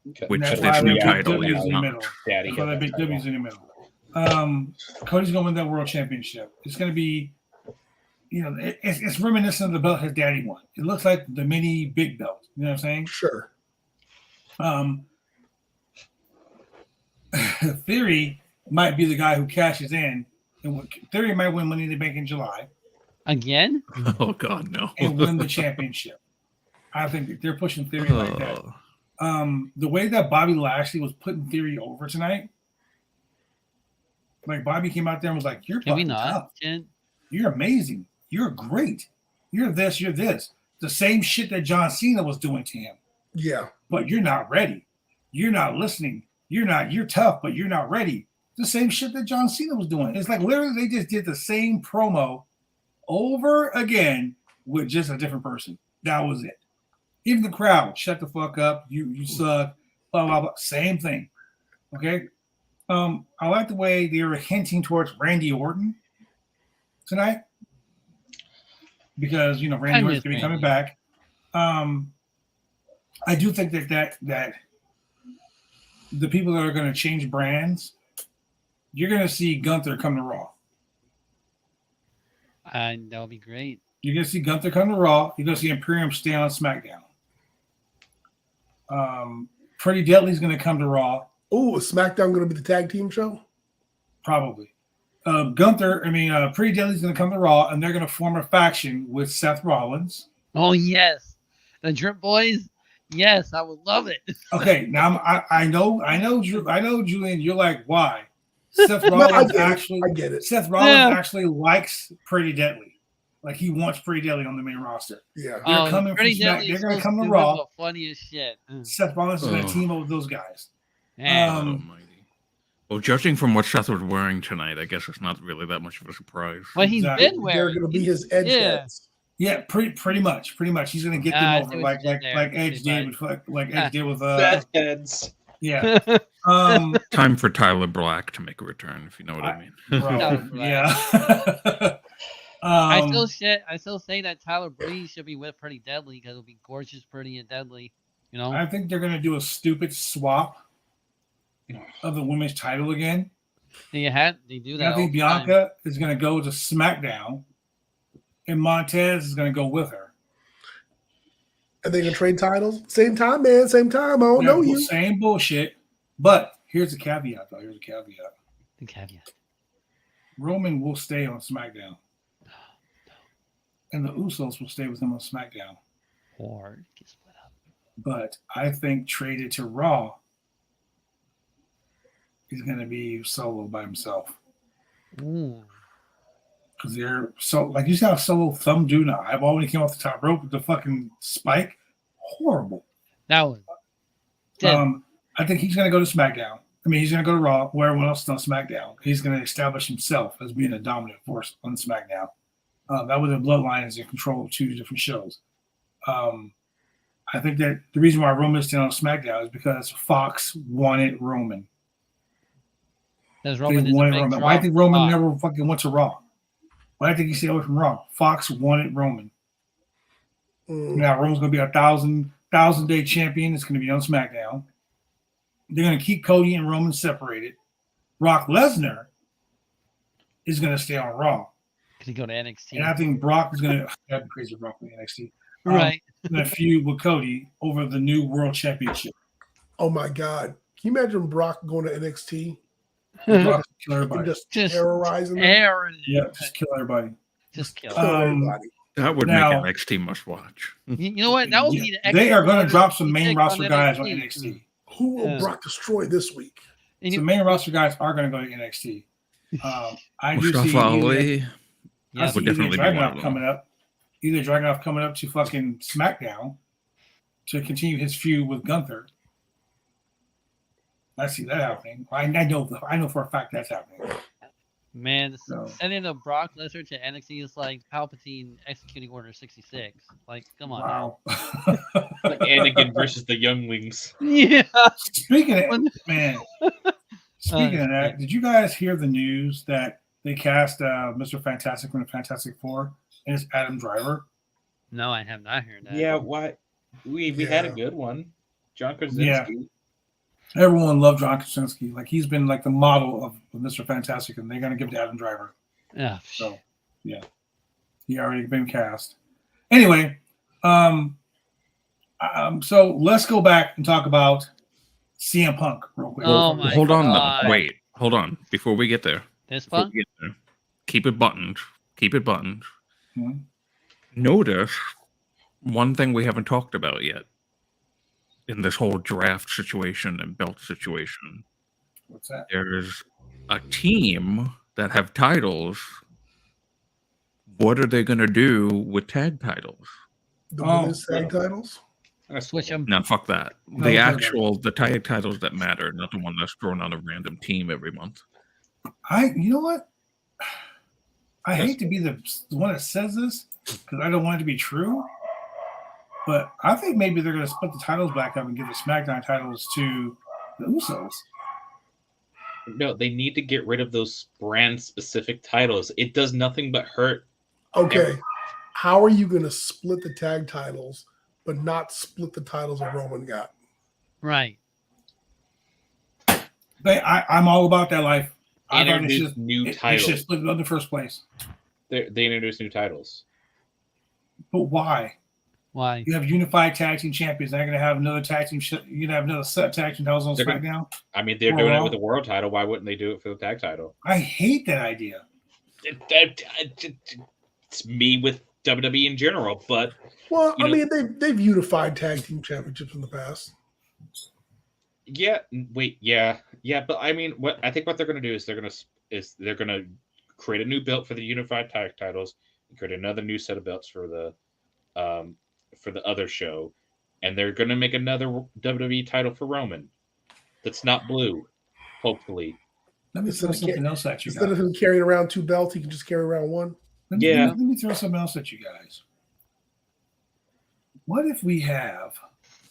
Okay. which That's this why new Big title W's is in the not. middle. Daddy That's why had that Big that title. W's in the middle. Cody's going to win that World Championship. It's going to be, it's reminiscent of the belt his daddy won. It looks like the mini big belt. You know what I'm saying? Sure. Theory might be the guy who cashes in, and Theory might win Money in the Bank in July Again? Oh God, no! and win the championship. I think they're pushing Theory like that. The way that Bobby Lashley was putting Theory over tonight, like Bobby came out there and was like, "You're Can we fucking not? tough." Jen? You're amazing. You're great. You're this. You're this. The same shit that John Cena was doing to him. Yeah. But you're not ready. You're not listening. You're tough, but you're not ready. The same shit that John Cena was doing. It's like literally they just did the same promo over again with just a different person. That was it. Even the crowd, shut the fuck up. You suck. Blah blah blah. Same thing. Okay. I like the way they were hinting towards Randy Orton tonight because Randy Orton's gonna be coming back. I do think that the people that are going to change brands, you're going to see Gunther come to Raw. That would be great. You're going to see Gunther come to Raw. You're going to see Imperium stay on SmackDown. Pretty Deadly's going to come to Raw. Oh, is SmackDown going to be the tag team show? Probably. Pretty Deadly's going to come to Raw, and they're going to form a faction with Seth Rollins. Oh yes, the Drip Boys. Yes, I would love it. Okay, now I know, Julian. You're like, why? Seth Rollins I get it. Seth Rollins actually likes Pretty Deadly. Like he wants Pretty Deadly on the main roster. Yeah, they're coming from Smack. They're going to come to Raw. The funniest shit. Seth Rollins is going to team up with those guys. Almighty. Well, judging from what Seth was wearing tonight, I guess it's not really that much of a surprise. Well, he's been wearing. They're going to be his edge heads. Yeah, pretty much. He's gonna get them over like Edge did with Edge did with Fat heads. Yeah. Time for Tyler Black to make a return, if you know what I mean. Yeah. I still say that Tyler Breeze should be with Pretty Deadly because it'll be gorgeous, pretty, and deadly. I think they're gonna do a stupid swap of the women's title again. They do that. I think Bianca is gonna go to SmackDown. And Montez is going to go with her. Are they going to trade titles? Same time, man. Same time. I don't know you. Same bullshit. But here's the caveat, though. The caveat. Roman will stay on SmackDown. And the Usos will stay with him on SmackDown. Or get split up. But I think traded to Raw, he's going to be solo by himself. Ooh. Because they're so like you see how Solo thumb do now. I've already came off the top rope with the fucking spike. Horrible. That was. I think he's gonna go to SmackDown. He's gonna go to Raw where everyone else is on SmackDown. He's gonna establish himself as being a dominant force on SmackDown. That was the Bloodline is in control of two different shows. I think that the reason why Roman is still on SmackDown is because Fox wanted Roman. Because Roman Roman. Why do you think Roman never fucking went to Raw? Why do you think he stayed away from Raw? Fox wanted Roman. Now Roman's going to be a 1,000-day champion. It's going to be on SmackDown. They're going to keep Cody and Roman separated. Brock Lesnar is going to stay on Raw. Could he go to NXT? And I think Brock is going to that'd be crazy. Brock in NXT, right? Going to feud with Cody over the new World Championship. Oh my God! Can you imagine Brock going to NXT? Brock kill everybody. Just terrorizing them. Yeah, just kill everybody. Just kill everybody. That would make NXT must watch. You know what? That would be they are going to drop some main roster guys on NXT. Who will Brock destroy this week? The main roster guys are going to go to NXT. I do Mustafa see Ali. I see either Dragunov coming up. Either Dragunov coming up to fucking SmackDown to continue his feud with Gunther. I see that happening. I know for a fact that's happening. Man, sending a Brock Lesnar to NXT is like Palpatine executing Order 66. Like, come on. Wow. Like Anakin versus the younglings. Yeah. Speaking of that, did you guys hear the news that they cast Mr. Fantastic from the Fantastic Four and it's Adam Driver? No, I have not heard that. Yeah, why? We had a good one. John Krasinski. Yeah. Everyone loved John Krasinski. Like he's been like the model of Mr. Fantastic, and they're gonna give it to Adam Driver. Yeah. So yeah, he already been cast. Anyway, so let's go back and talk about CM Punk real quick. Oh my hold on, God. wait, hold on. Before we get there, Punk? Keep it buttoned. Keep it buttoned. Hmm? Notice one thing we haven't talked about yet in this whole draft situation and belt situation. What's that? There's a team that have titles what are they going to do with tag titles? The women's tag titles? Switch them. No, fuck that. No, The tag titles that matter, not the one that's thrown on a random team every month. You know what? I hate to be the one that says this because I don't want it to be true, but I think maybe they're going to split the titles back up and give the SmackDown titles to the Usos. No, they need to get rid of those brand-specific titles. It does nothing but hurt. Okay. How are you going to split the tag titles but not split the titles that Roman got? Right. I'm all about that life. I thought Introduce new titles. They should split it up in the first place. They introduce new titles. But why? Why? You have unified tag team champions. They're going to have another tag team. You're going to have another set of tag team titles on SmackDown. I mean, they're doing it with the world title. Why wouldn't they do it for the tag title? I hate that idea. It's me with WWE in general, but well, I mean, they've unified tag team championships in the past. Yeah, but I mean, what they're going to do is they're going to create a new belt for the unified tag titles, and create another new set of belts for the other show, and they're going to make another WWE title for Roman that's not blue, hopefully. Let me throw something else at you guys. Instead of him carrying around two belts, he can just carry around one. Let me throw something else at you guys. What if we have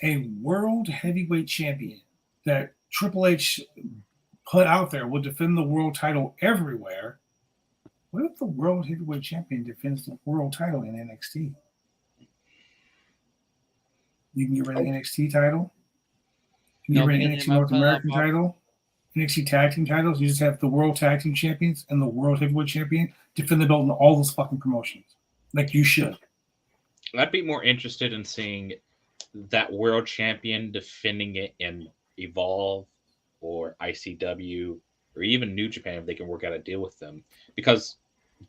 a world heavyweight champion that Triple H put out there will defend the world title everywhere? What if the world heavyweight champion defends the world title in NXT? You can get rid of the NXT title. You can get rid of NXT North American title, NXT tag team titles. You just have the world tag team champions and the world heavyweight champion defend the belt in all those fucking promotions. Like you should. I'd be more interested in seeing that world champion defending it in Evolve or ICW or even New Japan if they can work out a deal with them. Because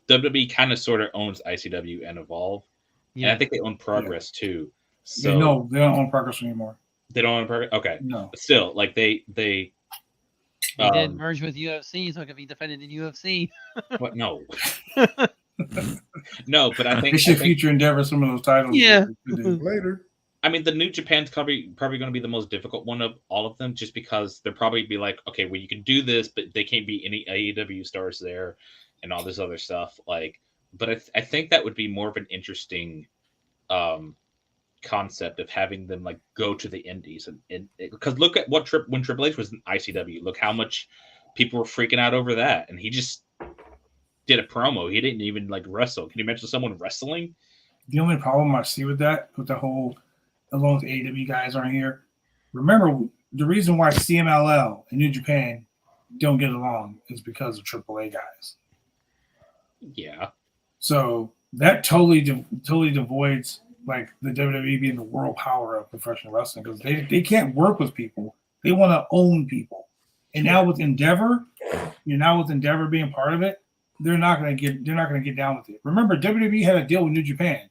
WWE kind of sort of owns ICW and Evolve. Yeah. And I think they own Progress too. So no, they don't own Progress anymore. They don't own Progress? Okay. No. But still, like they did merge with UFC, so it could be defended in UFC. What? No. No, but I think they should future endeavor some of those titles. Yeah. Later. I mean, the New Japan's probably going to be the most difficult one of all of them, just because they'll probably be like, okay, well, you can do this, but they can't be any AEW stars there, and all this other stuff. Like, but I think that would be more of an interesting concept of having them like go to the indies, and because look at when Triple H was in ICW, look how much people were freaking out over that, and he just did a promo. He didn't even like wrestle. Can you imagine someone wrestling? The only problem I see with that, with the whole, as long as AEW guys aren't here, remember the reason why CMLL and New Japan don't get along is because of AAA guys. Yeah. So that totally devoids like the WWE being the world power of professional wrestling, because they can't work with people. They want to own people. And now with Endeavor, being part of it, they're not going to get down with it. Remember, WWE had a deal with New Japan,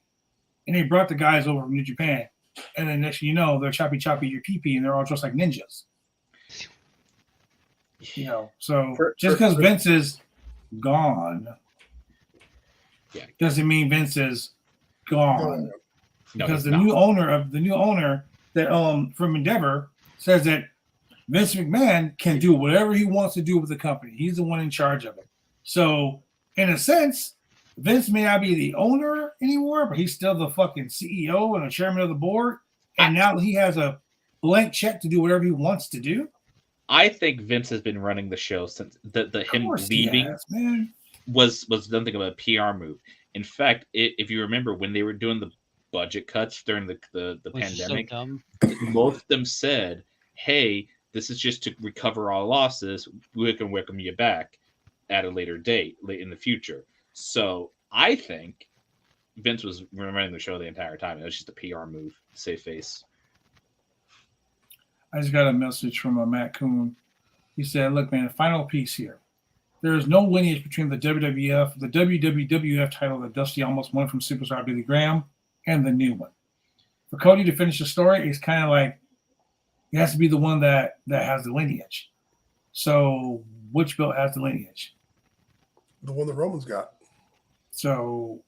and they brought the guys over from New Japan, and then next thing you know, they're choppy your pee, and they're all just like ninjas. You know, so just because Vince is gone, doesn't mean Vince is gone. No, because the new owner that from Endeavor says that Vince McMahon can do whatever he wants to do with the company. He's the one in charge of it. So, in a sense, Vince may not be the owner anymore, but he's still the fucking CEO and the chairman of the board. And now he has a blank check to do whatever he wants to do. I think Vince has been running the show since the him leaving was nothing of a PR move. In fact, if you remember when they were doing the budget cuts during the pandemic, so most of them said, "Hey, this is just to recover all losses. We can welcome you back at a later date, late in the future." So I think Vince was running the show the entire time. It was just a PR move to save face. I just got a message from Matt Coon. He said, "Look, man, final piece here. There is no lineage between the WWF title that Dusty almost won from Superstar Billy Graham and the new one. For Cody to finish the story, it's kind of like he has to be the one that has the lineage. So which belt has the lineage? The one that Roman's got. So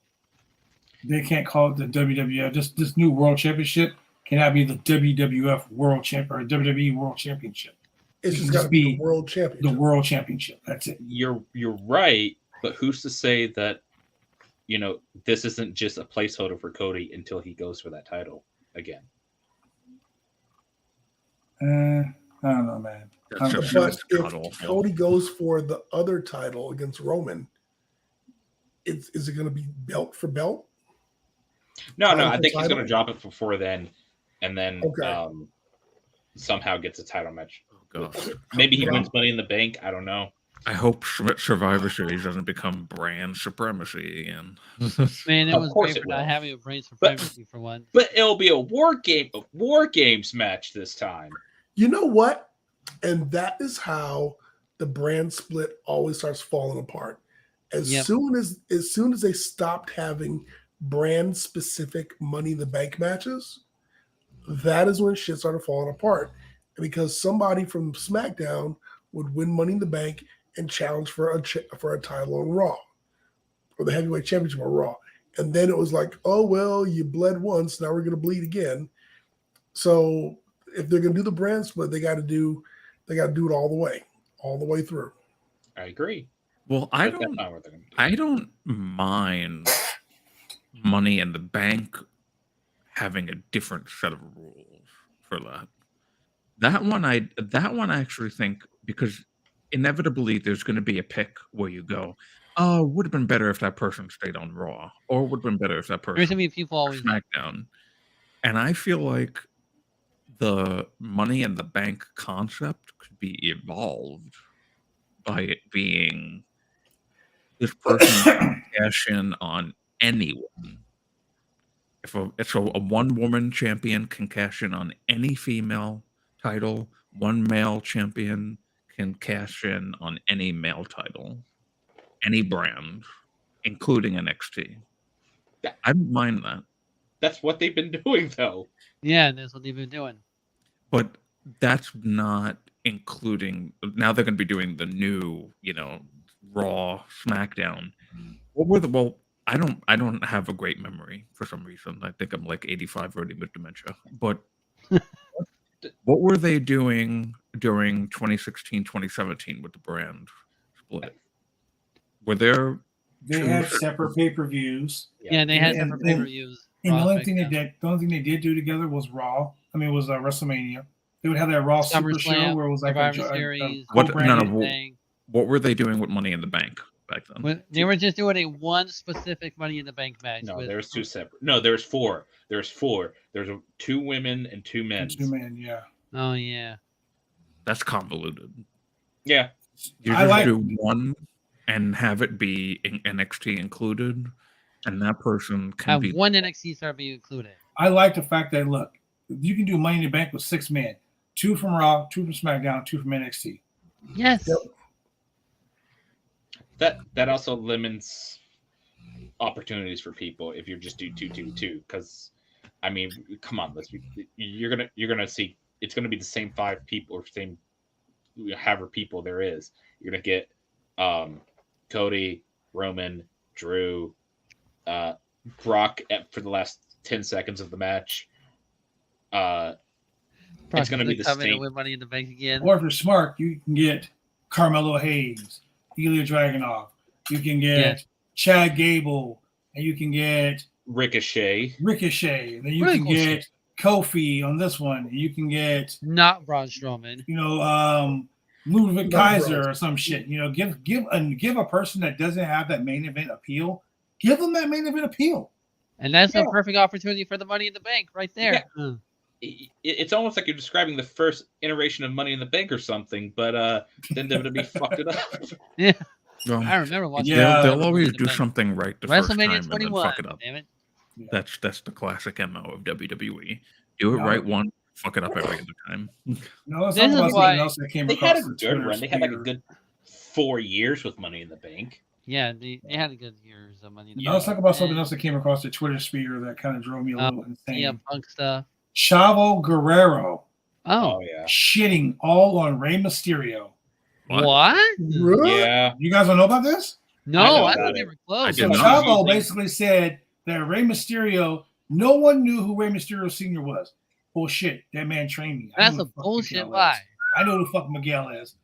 They can't call it the WWF. This new World Championship cannot be the WWF World Champ or WWE World Championship. It's It just can got just to be be the World Championship. The World Championship. That's it. You're right, but who's to say that this isn't just a placeholder for Cody until he goes for that title again? I don't know, man. That's just But if god-awful. Cody goes for the other title against Roman, is it going to be belt for belt? No, Title I for think he's title? going to drop it before then, and then Okay. somehow gets a title match. Oh, God. Maybe he Yeah. wins Money in the Bank. I don't know. I hope Survivor Series doesn't become brand supremacy again. Man, it Of was course great it for not will. having a brain supremacy for one. But it'll be a war games match this time. You know what? And that is how the brand split always starts falling apart. As Yep. soon as they stopped having brand specific Money in the Bank matches, that is when shit started falling apart. Because somebody from SmackDown would win Money in the Bank and challenge for a title on Raw, or the heavyweight championship on Raw. And then it was like, oh well, you bled once, now we're going to bleed again. So if they're going to do the brand split, they got to do it all the way through. I agree. Well, But that's not what they're going to do. I don't mind Money in the Bank having a different set of rules for that. That one I actually think, because inevitably there's going to be a pick where you go, oh, would have been better if that person stayed on Raw, or would have been better if that person There's gonna be people always. SmackDown. And I feel like the Money in the Bank concept could be evolved by it being this person can cash in on anyone. If a one-woman champion can cash in on any female title, one male champion can cash in on any male title, any brand, including NXT. I don't mind that. That's what they've been doing, though. Yeah, that's what they've been doing. But that's not including. Now they're going to be doing the new, Raw, SmackDown. What were the? Well, I don't have a great memory for some reason. I think I'm like 85 already with dementia. But what were they doing during 2016, 2017 with the brand split? Were there? They had separate pay-per-views. Yeah, they had And- separate and- pay-per-views. And the Raw, only thing SmackDown. they did do together was Raw. I mean, it was WrestleMania. They would have that Raw Super Show SummerSlam, where it was like Survivor Series, What? No, co-branded no. thing. What were they doing with Money in the Bank back then? They were just doing a one specific Money in the Bank match. No, with, there was two separate. No, there was four. There's four. There's two women and two men. Two men, yeah. Oh yeah. That's convoluted. Yeah. You I just like- do one and have it be in NXT included, and that person can Have be. one NXT star be included. I like the fact that, look, you can do Money in the Bank with 6 men. 2 from Raw, 2 from SmackDown, 2 from NXT. Yes. Yep. That also limits opportunities for people if you just do 2-2-2. Because, I mean, come on, you're gonna see it's gonna be the same 5 people or same however people there is. You're gonna get Cody, Roman, Drew, Brock for the last 10 seconds of the match. It's going to be the come in and same. win Money in the Bank again. Or if you're smart, you can get Carmelo Hayes, Ilya Dragunov. You can get Chad Gable, and you can get Ricochet. Then you Really can cool get Kofi on this one. You can get, Not Braun Strowman. Ludwig Not Kaiser Braun. or some shit. Give a person that doesn't have that main event appeal. Give them that main event appeal. And that's Yeah. a perfect opportunity for the Money in the Bank right there. It's almost like you're describing the first iteration of Money in the Bank or something, but then WWE fucked it up. Well, I remember watching. Yeah. they'll Money always in the do Bank. something right the first time WrestleMania and then 21. fuck it up. Damn it. That's the classic MO of WWE. Do it No. right one, fuck it up every other time. No, let's This talk is about why- something else that came They across had a the good Twitter run. They had like a sphere. good 4 years with Money in the Bank. Yeah, they had a good years of Money in the Yeah, Bank. let's talk about something else that came across the Twitter sphere that kind of drove me a little insane. CM Punk stuff. Chavo Guerrero Oh, yeah. shitting all on Rey Mysterio. what? Really? Yeah. You guys don't know about this? No, I know I about thought they it. were I close. did So not. Chavo basically said that Rey Mysterio, no one knew who Rey Mysterio Sr. was. Bullshit. That man trained me. That's a bullshit lie. I know who the fuck Miguel is.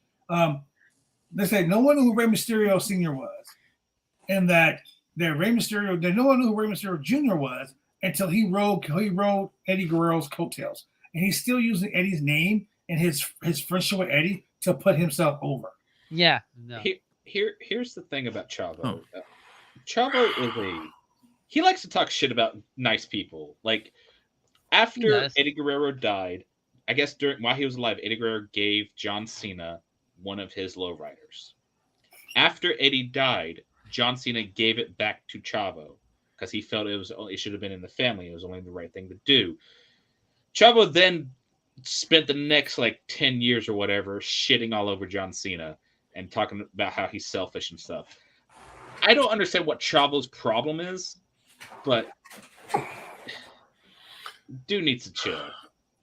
They said no one knew who Rey Mysterio Sr. was. And that Rey Mysterio, that no one knew who Rey Mysterio Jr. was until he rode Eddie Guerrero's coattails. And he's still using Eddie's name and his friendship with Eddie to put himself over. Yeah. No. Here's the thing about Chavo. Chavo he likes to talk shit about nice people. Like after Eddie Guerrero died, I guess while he was alive, Eddie Guerrero gave John Cena one of his lowriders. After Eddie died, John Cena gave it back to Chavo because he felt it should have been in the family. It was only the right thing to do. Chavo then spent the next 10 years or whatever shitting all over John Cena and talking about how he's selfish and stuff. I don't understand what Chavo's problem is, but dude needs to chill.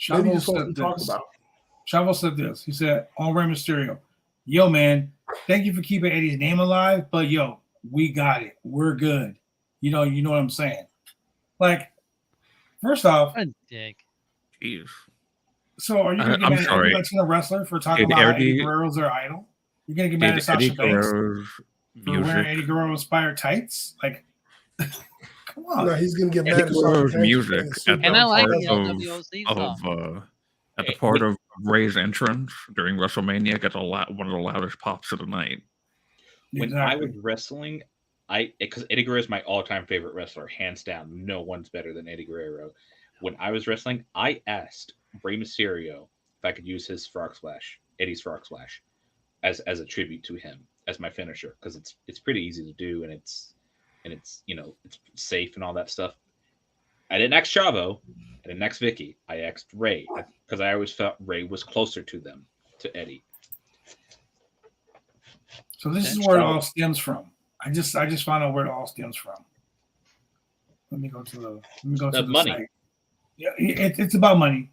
Chavo said this. He said on Rey Mysterio, yo, man, thank you for keeping Eddie's name alive, but yo, we got it. We're good. You know what I'm saying? First off, a dick. Jeez. So are you going to get mad at Latino wrestler for talking about Eddie Guerrero's their idol? You're going to get mad at Sasha Banks for wearing Eddie Guerrero inspired tights? Come on. No, he's going to get mad at Guerrero's music at and I like the LWOC at the part of Ray's entrance during WrestleMania gets one of the loudest pops of the night. When I was wrestling, because Eddie Guerrero is my all-time favorite wrestler, hands down. No one's better than Eddie Guerrero. When I was wrestling, I asked Rey Mysterio if I could use his frog splash, Eddie's frog splash, as a tribute to him as my finisher, because it's pretty easy to do and it's it's safe and all that stuff. I didn't ask Chavo, I didn't ask Vicky. I asked Ray because I always felt Ray was closer to to Eddie. So this is where it all stems from. I just found out where it all stems from. Let me go to the money. Site. Yeah, it's about money.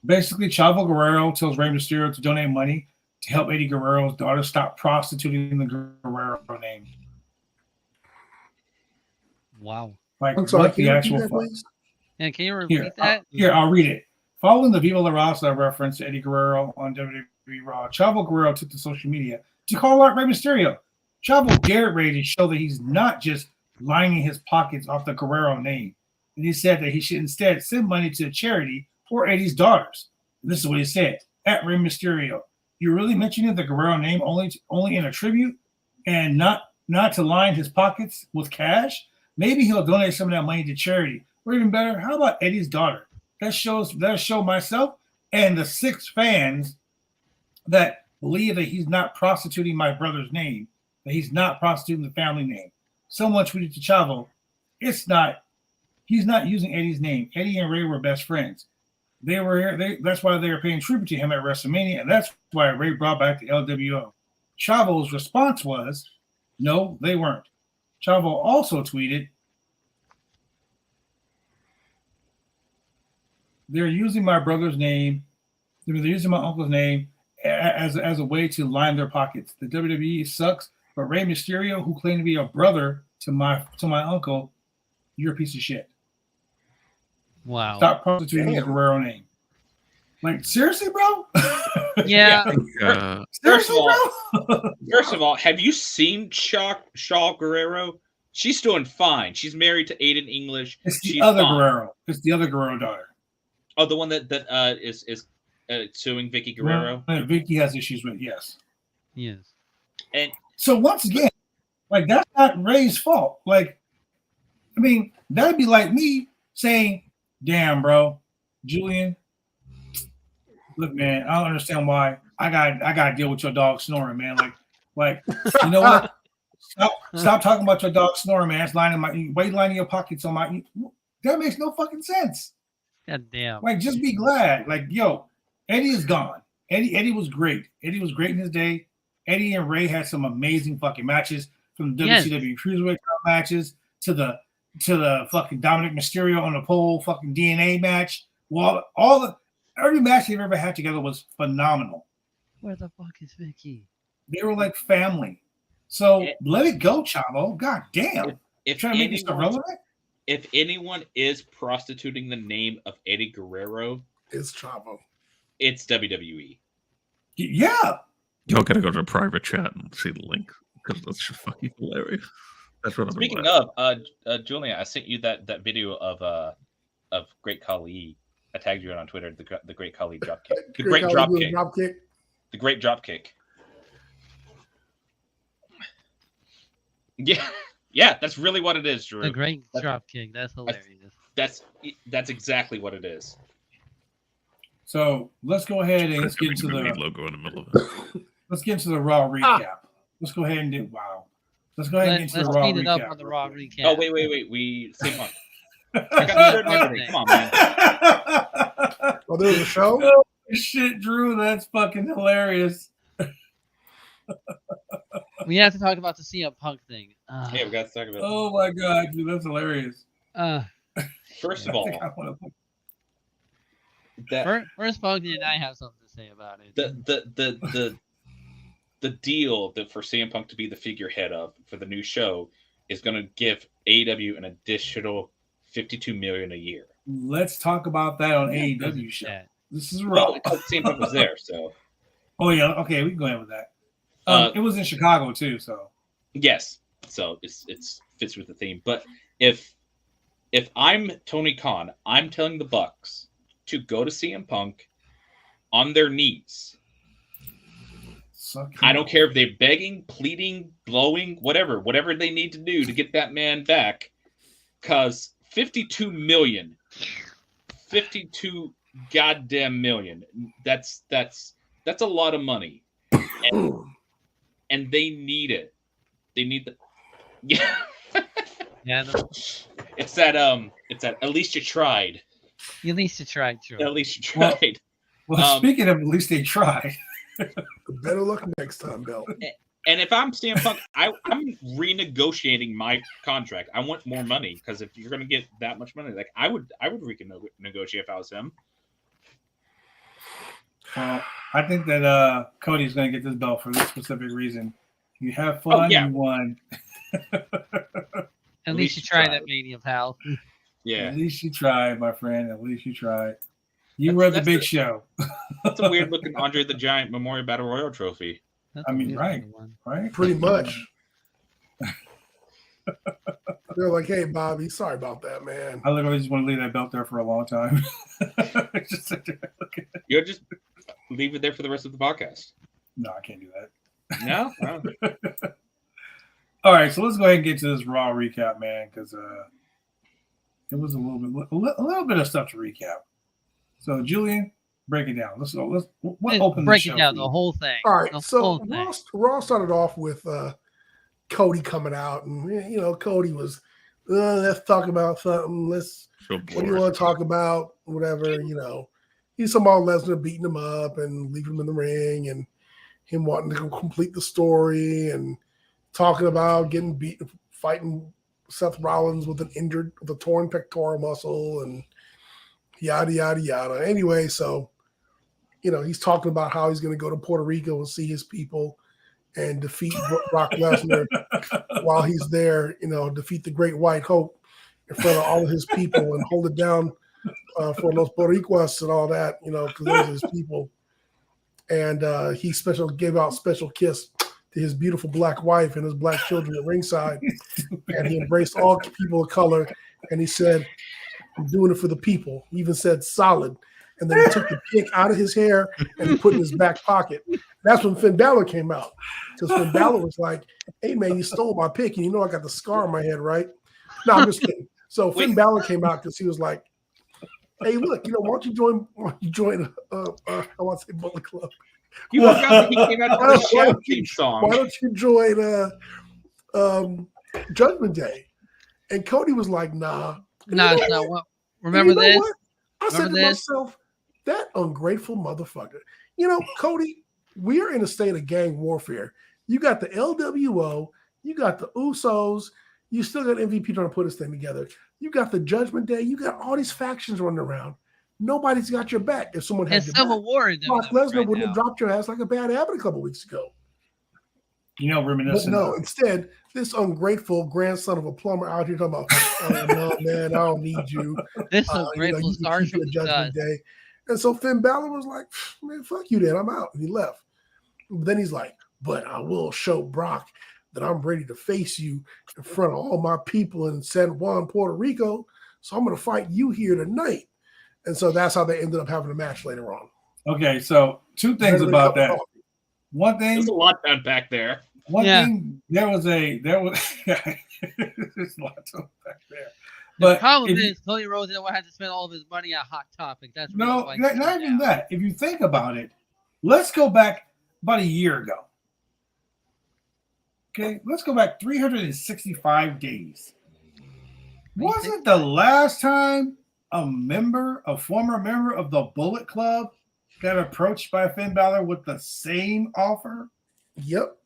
Basically, Chavo Guerrero tells Rey Mysterio to donate money to help Eddie Guerrero's daughter stop prostituting the Guerrero name. Wow. I'm sorry, what the actual fuck? And can you repeat that? Here, I'll read it. Following the Viva La Raza reference to Eddie Guerrero on WWE Raw, Chavo Guerrero took to social media to call out Rey Mysterio. Chavo dared Rey to show that he's not just lining his pockets off the Guerrero name. And he said that he should instead send money to a charity for Eddie's daughters. And this is what he said. At Rey Mysterio, you're really mentioning the Guerrero name only in a tribute and not to line his pockets with cash? Maybe he'll donate some of that money to charity. Or even better, how about Eddie's daughter? That'll show myself and the 6 fans that believe that he's not prostituting my brother's name, that he's not prostituting the family name. Someone tweeted to Chavo, he's not using Eddie's name. Eddie and Ray were best friends. They were here. That's why they were paying tribute to him at WrestleMania, and that's why Ray brought back the LWO. Chavo's response was, no, they weren't. Chavo also tweeted, they're using my brother's name, they're using my uncle's name as a way to line their pockets. The WWE sucks, but Rey Mysterio, who claimed to be a brother to my uncle, you're a piece of shit. Wow. Stop prostituting the Guerrero name. Seriously, bro? Yeah. First of all, have you seen Shaw Guerrero? She's doing fine. She's married to Aiden English. It's the other Guerrero. It's the other Guerrero daughter. Oh, the one that is suing Vicky Guerrero. Vicky has issues with, yes. Yes. And so once again, that's not Ray's fault. That'd be like me saying, damn, bro, Julian, look, man, I don't understand why I got to deal with your dog snoring, man. You know what? Stop talking about your dog snoring, man. It's lining your pockets on my. That makes no fucking sense. God damn. Just be glad. Yo, Eddie is gone. Eddie was great. Eddie was great in his day. Eddie and Ray had some amazing fucking matches, from the WCW Cruiserweight matches to the fucking Dominic Mysterio on the pole fucking DNA match. Well, every match they've ever had together was phenomenal. Where the fuck is Vicky? They were like family. So let it go, Chavo. God damn. If Trying to make this irrelevant? If anyone is prostituting the name of Eddie Guerrero, It's Chavo. It's WWE. Yeah. Y'all gotta go to a private chat and see the link because that's just fucking hilarious. That's what I'm Speaking of, Julian, I sent you that video of Great Khali. I tagged you on Twitter. The Great Khali dropkick. The Great Dropkick. The Great Dropkick. Yeah, yeah, that's really what it is, Drew. The Great Dropkick. That's hilarious. That's exactly what it is. So let's go ahead and let's get into the logo in the middle of it. Let's get into the Raw recap. Let's go ahead and do Let's go ahead and get into the Raw speed it recap. up on the Raw recap. Oh wait, we same one. I got the shirt and everything. Come on, man. Oh, there was a show? Oh, shit, Drew, that's fucking hilarious. We have to talk about the CM Punk thing. Yeah, we got to talk about. Oh my god, dude, that's hilarious. First of all, first Punk and I have something to say about it. The deal that for CM Punk to be the figurehead of for the new show is going to give AEW an additional $52 million a year. Let's talk about that on AEW show. This is Raw. Well, CM Punk was there, so. Oh yeah, okay, we can go ahead with that. It was in Chicago too, so. Yes, so it's fits with the theme. But if I'm Tony Khan, I'm telling the Bucks to go to CM Punk on their knees. I don't care if they're begging, pleading, blowing, whatever they need to do to get that man back. Because 52 million, 52 goddamn million. That's a lot of money, and they need it. They need the Yeah. No. It's that at least you tried. At least you tried, Drew. At least you tried. Well, speaking of, at least they tried. Better luck next time, Bill. And if I'm CM Punk, I'm renegotiating my contract. I want more money because if you're going to get that much money, like I would renegotiate if I was him. Well, I think that Cody's going to get this belt for this specific reason. You have fun, you won. At least you tried that Mania, pal. Yeah. At least you tried, my friend. At least you tried. You were at the big show. That's a weird looking Andre the Giant Memorial Battle Royal trophy. I mean, right? Pretty much. They're like, hey, Bobby, sorry about that, man. I literally just want to leave that belt there for a long time. You'll just leave it there for the rest of the podcast. No, I can't do that. No? Oh. All right, so let's go ahead and get to this Raw recap, man, because it was a little bit of stuff to recap. So, Julian, break it down. Let's open break the show it down, the whole thing. All right, so Raw started off with Cody coming out, and Cody was, let's talk about something. What do you want to talk about? Whatever, He's somehow Lesnar beating him up and leaving him in the ring, and him wanting to complete the story, and talking about getting beat, fighting Seth Rollins with a torn pectoral muscle, and yada yada yada. Anyway, so he's talking about how he's going to go to Puerto Rico and see his people and defeat Brock Lesnar while he's there. Defeat the Great White Hope in front of all of his people and hold it down for those Boricuas and all that. Because those are his people. And he gave out special kiss to his beautiful black wife and his black children at ringside, and he embraced all people of color. And he said, "I'm doing it for the people." He even said "solid," and then he took the pick out of his hair and he put it in his back pocket. That's when Finn Balor came out, because Finn Balor was like, "Hey man, you stole my pick, and I got the scar on my head, right?" No, I'm just kidding. So Finn Balor came out because he was like, "Hey, look, why don't you join? I want to say Bullet Club." You forgot that he came out of the Shaft theme song. Why don't you join Judgment Day? And Cody was like, "Nah." It's not what. Remember this? What? I said to myself, that ungrateful motherfucker. Cody, we're in a state of gang warfare. You got the LWO, you got the Usos, you still got MVP trying to put this thing together. You got the Judgment Day, you got all these factions running around. Nobody's got your back. If someone had your Civil back, War, Brock Lesnar wouldn't have dropped your ass like a bad habit a couple weeks ago. But reminiscent. no, instead, this ungrateful grandson of a plumber out here talking about, oh no, man, I don't need you. This ungrateful you can stars keep from your the judgment dust. day. And so Finn Balor was like, man, fuck you then. I'm out. And he left. But then he's like, but I will show Brock that I'm ready to face you in front of all my people in San Juan, Puerto Rico. So I'm going to fight you here tonight. And so that's how they ended up having a match later on. Okay, so two things Better about than that. One thing, There's a lot done back there. thing, there was there's a lot done back there. The But problem if you- is Cody Rhodes didn't have to spend all of his money on Hot Topic. That's no, why not even that. If you think about it, let's go back about a year ago. Okay, let's go back 365 days. Wasn't the last time a former member of the Bullet Club got approached by Finn Balor with the same offer? Yep.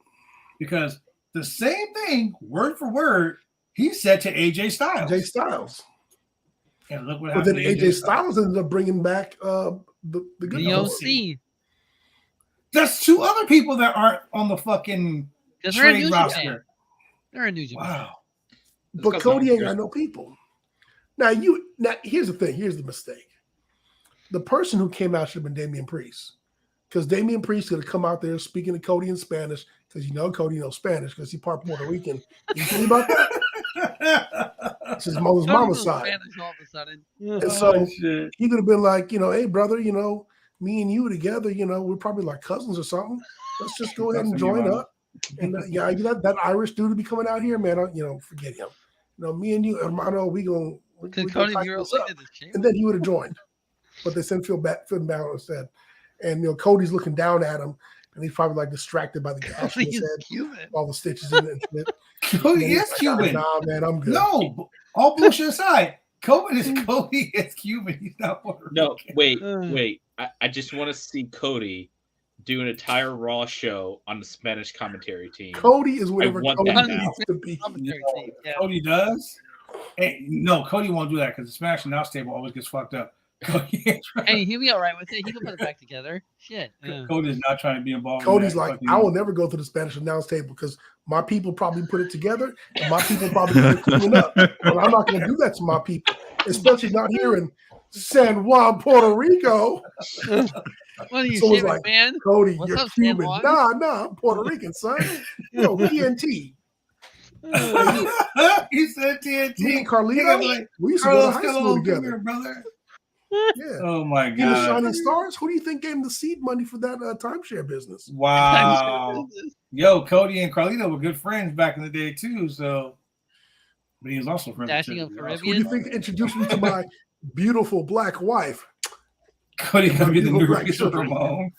Because the same thing, word for word, he said to AJ Styles. AJ Styles. And look what But happened. then to AJ Styles ended up bringing back the good The old OC. That's two other people that aren't on the fucking Because they're in trade New roster. Japan. They're in New Japan. Wow. But Cody ain't got no people. Now here's the thing. Here's the mistake. The person who came out should have been Damian Priest. Because Damian Priest could have come out there speaking to Cody in Spanish, because Cody knows Spanish because he's part Puerto Rican. You think about that? It's his mother's mama's side. Spanish all of a sudden. And so he could have been like, hey, brother, me and you together, we're probably like cousins or something. Let's just go ahead and join up. And that Irish dude to be coming out here, man, forget him. Me and you, hermano, we gonna Cody tighten be this up. related to Shane. And then he would have joined. But they sent Finn Balor instead. And Cody's looking down at him, and he's probably like distracted by the gash in his He's head, Cuban. all the stitches in it and shit. Cody And he's is like, Cuban. Nah, man, I'm good. No, all bullshit aside, Cody is Cuban. He's not Puerto No, Rican. wait. I just want to see Cody do an entire Raw show on the Spanish commentary team. Cody is whatever I want Cody that needs to be. Yeah. Cody does. Hey, no, Cody won't do that because the Smash Announce table always gets fucked up. Cody ain't trying. Hey, he'll be all right with it. He can put it back together. Shit. Yeah. Cody's not trying to be involved. Cody's in that like, fucking- I will never go to the Spanish announce table because my people probably put it together and my people probably put it clean up. But I'm not going to do that to my people, especially not here in San Juan, Puerto Rico. What are you, So it's shaving, like, man? Cody, What's you're up, San Cuban. Juan? Nah, I'm Puerto Rican, son. TNT. He said TNT. Me and Carlito, we used to go to high school together. Here, brother. Yeah. Oh my Team of god. Shining Stars. Who do you think gave him the seed money for that timeshare business? Wow. Yo, Cody and Carlito were good friends back in the day too. So, but he was also friends. Dashing with of Tiffany. Who do you think introduced me to my beautiful black wife? Cody gonna be the new Black Razor children. Ramon.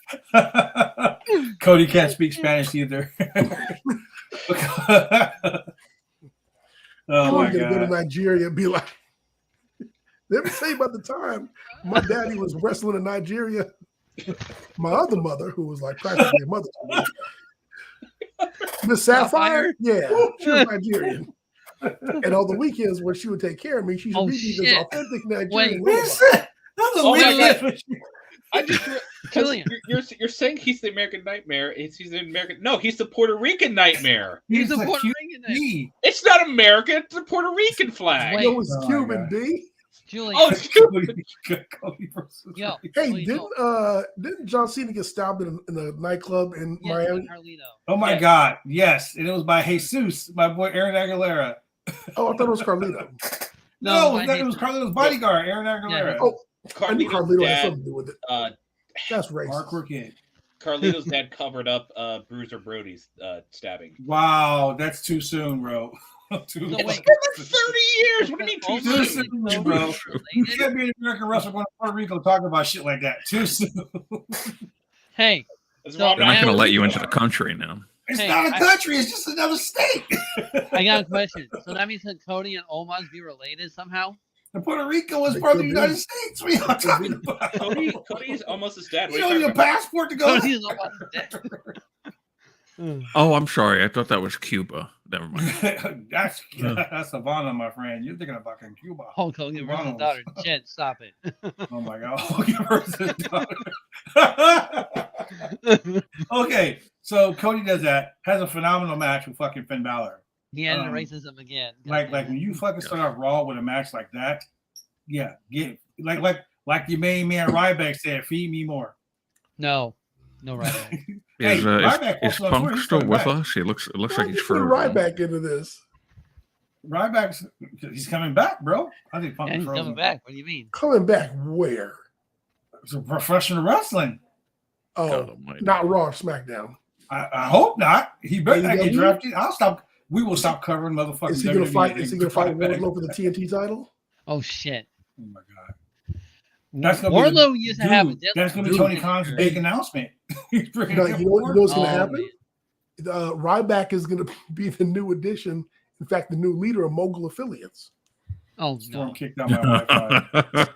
Cody can't speak Spanish either. Oh Cody my gonna go to god. Nigeria and be like, let me tell you about the time my daddy was wrestling in Nigeria. My other mother, who was like practically a mother to me, Miss Sapphire, yeah, she was Nigerian. And on the weekends when she would take care of me, she should Oh, read me this shit. authentic Nigerian Wait. lullaby. Oh my God. God. I just Killian. you're saying he's the American Nightmare. He's the American. No, he's the Puerto Rican Nightmare. He's a a Puerto cute Rican name. bee. It's not American. It's the Puerto Rican flag. Wait. You know, it's Oh my Cuban, God. D. Julian. Oh, it's Cuban. Cody versus Yo. Hey, Please didn't John Cena get stabbed in a nightclub in Yes, Miami? Carlito. Oh my Yes. god, yes. And it was by Jesus, my boy Aaron Aguilera. Oh, I thought it was Carlito. No, by it was Carlito's bodyguard, Aaron Aguilera. Yeah. Oh, I knew Carlito's Carlito had dad. something to do with it. That's racist. Hardcore kid. Carlito's dad covered up Bruiser Brody's stabbing. Wow, that's too soon, bro. Too No, soon. wait. It's been 30 years. What do you mean too Too soon? soon, bro. You can't be an American wrestler going to Puerto Rico talking about shit like that. Too soon. Hey, That's So why I'm They're not going to now- let you into the country now. It's Hey, not a country. It's just another state. I got a question. So that means that Cody and Omos be related somehow? And Puerto Rico is It part of the could be. United States. What are y'all talking about? Cody's almost his dad. What You are don't you need a talking about? passport to go. Cody's Omos dead. Oh, I'm sorry. I thought that was Cuba. Never mind. That's Havana, my friend. You're thinking of fucking Cuba. Hulk Hogan versus Ronald. daughter. Jen, stop it. Oh my god. Hogan versus daughter. Okay, So Cody does that, has a phenomenal match with fucking Finn Balor. He added racism again. Like when you fucking start off Raw with a match like that, yeah, get like your main man Ryback said, feed me more. No Ryback. Is Punk still with us? It looks like he's putting Ryback into this. Ryback's he's coming back, bro. I think Punk He's coming back. What do you mean? Coming back where? It's professional wrestling. Oh, not Raw, SmackDown. I hope not. He better not get drafted. We will stop covering motherfuckers. Is he going to fight? Is he going to fight Wardlow for the TNT title? Oh shit! Oh my god! That's gonna Wardlow used to have. That's going to be Tony Khan's big announcement. You know what's going to happen? Ryback is going to be the new addition. In fact, the new leader of Mogul Affiliates. Oh Storm no! Kicked out my Wi-Fi.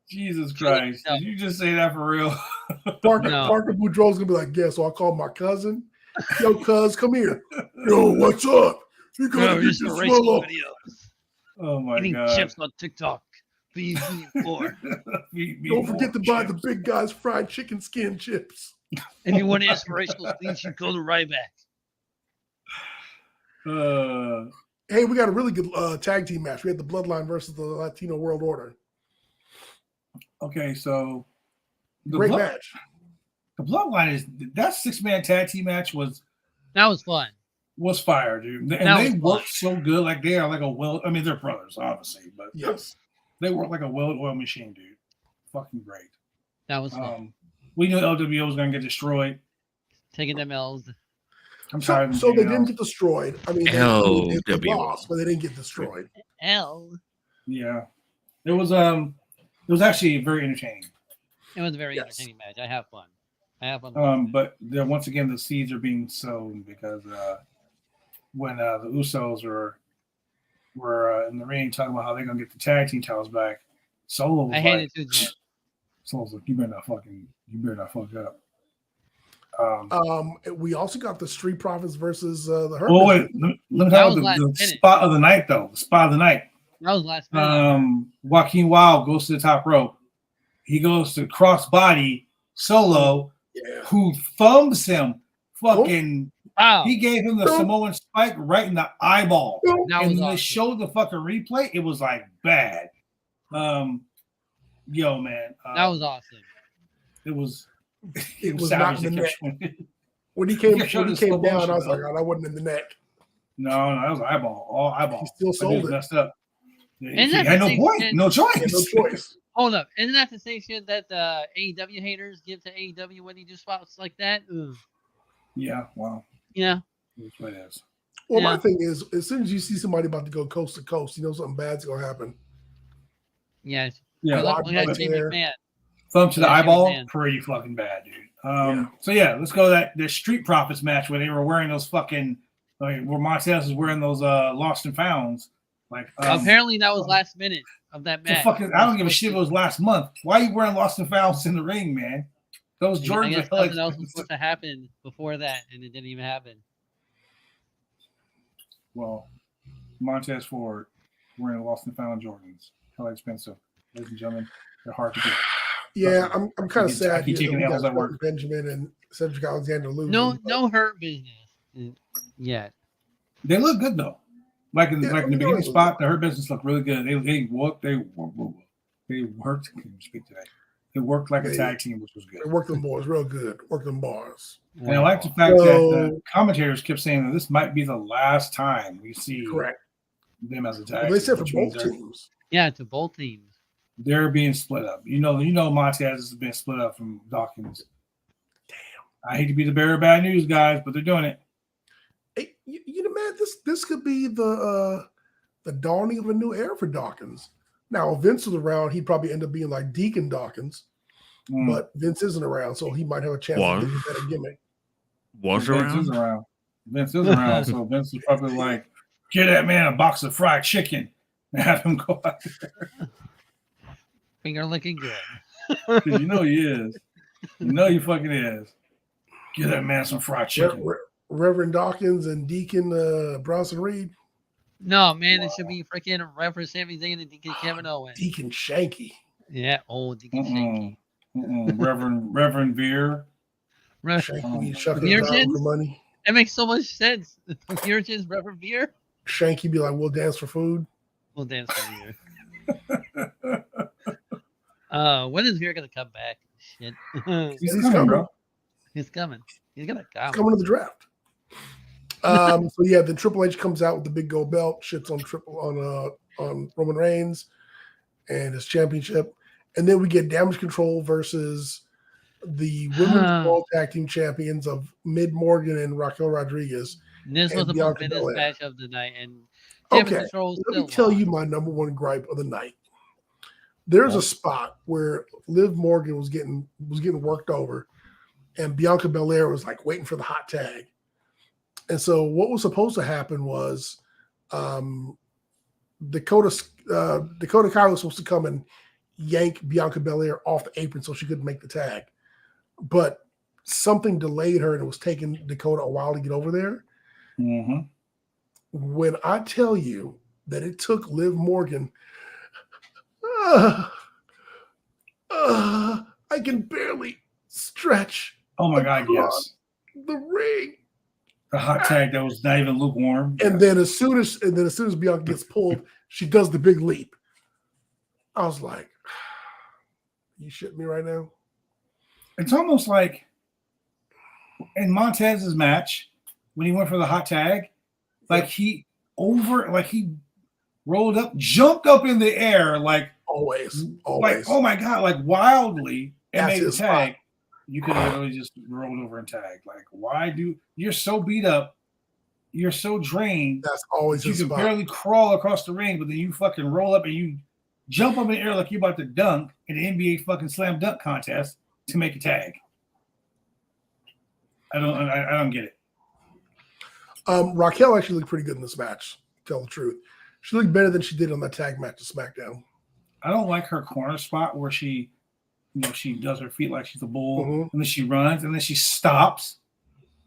Jesus Christ! Did you just say that for real? Parker Boudreaux's gonna be like, yeah. So I called my cousin. Yo, cuz, come here. Yo, what's up? You gotta get this swallow. Oh my Eating god! chips on TikTok. Feed me more. Don't forget to buy the big guy's fried chicken skin chips. If you want inspirational things, you go to Ryback. Hey, we got a really good tag team match. We had the Bloodline versus the Latino World Order. Okay, so great match. The Bloodline is that 6-man tag team match was fun. Was fire, dude. And they work so good. Like they are like I mean, they're brothers, obviously, but yes, they work like a well-oiled machine, dude. Fucking great. That was fun. We knew LWO was gonna get destroyed. Taking them L's. I'm sorry. So they didn't get destroyed. I mean, they lost, but they didn't get destroyed. Yeah, it was actually very entertaining. It was a very entertaining match. I have fun. But once again, the seeds are being sown because when the Usos were in the ring talking about how they're gonna get the tag team titles back, Solo was Solo's like, you better not fuck up. We also got the Street Profits versus the Hurt. Oh wait, let me talk about the spot of the night though. The spot of the night. That was last minute. Joaquin Wilde goes to the top rope. He goes to crossbody Solo, who thumbs him. Fucking, he gave him the Samoan spike right in the eyeball. And when they showed the fucking replay, it was like bad. Yo, man, that was awesome. It was not in the neck. When he came down, I was like, oh, that wasn't in the neck. No, that was eyeball, all eyeball. He still sold it. Messed up. He had no point, no choice. Hold up, isn't that the same shit that the AEW haters give to AEW when they do spots like that? Ugh. Yeah, wow. Yeah, that's what it is. Well, my thing is, as soon as you see somebody about to go coast to coast, you know something bad's gonna happen. Yeah. Thumb to the eyeball, pretty fucking bad, dude. So let's go to that Street Profits match where they were wearing those fucking where Montez is wearing those lost and founds. Like apparently that was last minute of that match. I don't give a shit if it was last month. Why are you wearing lost and founds in the ring, man? Those Jordans. I guess something else was supposed to happen before that, and it didn't even happen. Well, Montez Ford wearing lost and found Jordans. Hella expensive, ladies and gentlemen. They're hard to get. Yeah, I'm kind of sad. Taking L's at work. Benjamin and Cedric Alexander losing. No hurt business yet. They look good though. Like in the beginning spot, the Hurt Business looked really good. They worked. Speak today. They worked like a tag team, which was good. They worked them boys real good. Worked them bars. And I like the fact that the commentators kept saying that this might be the last time we see them as a tag team. They said for both teams. Yeah, to both teams. They're being split up. You know, Montez has been split up from Dawkins. Damn. I hate to be the bearer of bad news, guys, but they're doing it. Hey, you know, man, this could be the dawning of a new era for Dawkins. Now, if Vince was around, he'd probably end up being like Deacon Dawkins, but Vince isn't around, so he might have a chance to get a better gimmick. Vince is around, so Vince is probably like, get that man a box of fried chicken and have him go out there. Finger looking good. Because you know he is. You know he fucking is. Get that man some fried chicken. Reverend Dawkins and Deacon Bronson Reed. No, man, it should be freaking Reverend Sami Zayn and Deacon Kevin Owens. Deacon Shanky. Yeah, Deacon Shanky. Reverend Veer. Shanky shucking Virgins? for money. It makes so much sense. Virgins, Reverend Beer. Shanky be like, "We'll dance for food." We'll dance for Beer. When is Veer gonna come back? Shit. He's coming, bro. He's coming. He's gonna come. He's coming to the draft. So yeah, then Triple H comes out with the big gold belt, shits on Roman Reigns and his championship, and then we get Damage Control versus the Women's World Tag Team Champions of Mid Morgan and Raquel Rodriguez. This was the Bianca business Belair. match of the night, and Damage Control let me tell you my number one gripe of the night. There's a spot where Liv Morgan was getting worked over, and Bianca Belair was like waiting for the hot tag. And so what was supposed to happen was Dakota Kai was supposed to come and yank Bianca Belair off the apron so she couldn't make the tag. But something delayed her, and it was taking Dakota a while to get over there. Mm-hmm. When I tell you that it took Liv Morgan, I can barely stretch. Oh my God, yes. The ring. The hot tag that was not even lukewarm. And then as soon as Bianca gets pulled, she does the big leap. I was like, you shitting me right now? It's almost like in Montez's match when he went for the hot tag, like he rolled up, jumped up in the air, like always. Like, oh my God, like wildly, and That's made the his tag. spot. You could have really just rolled over and tagged. Like, you're so beat up, you're so drained. That's always you his can spot. barely crawl across the ring, but then you fucking roll up and you jump up in the air like you're about to dunk in the NBA fucking slam dunk contest to make a tag. I don't get it. Raquel actually looked pretty good in this match, to tell the truth. She looked better than she did on that tag match at SmackDown. I don't like her corner spot where she does her feet like she's a bull, Mm-hmm. and then she runs, and then she stops,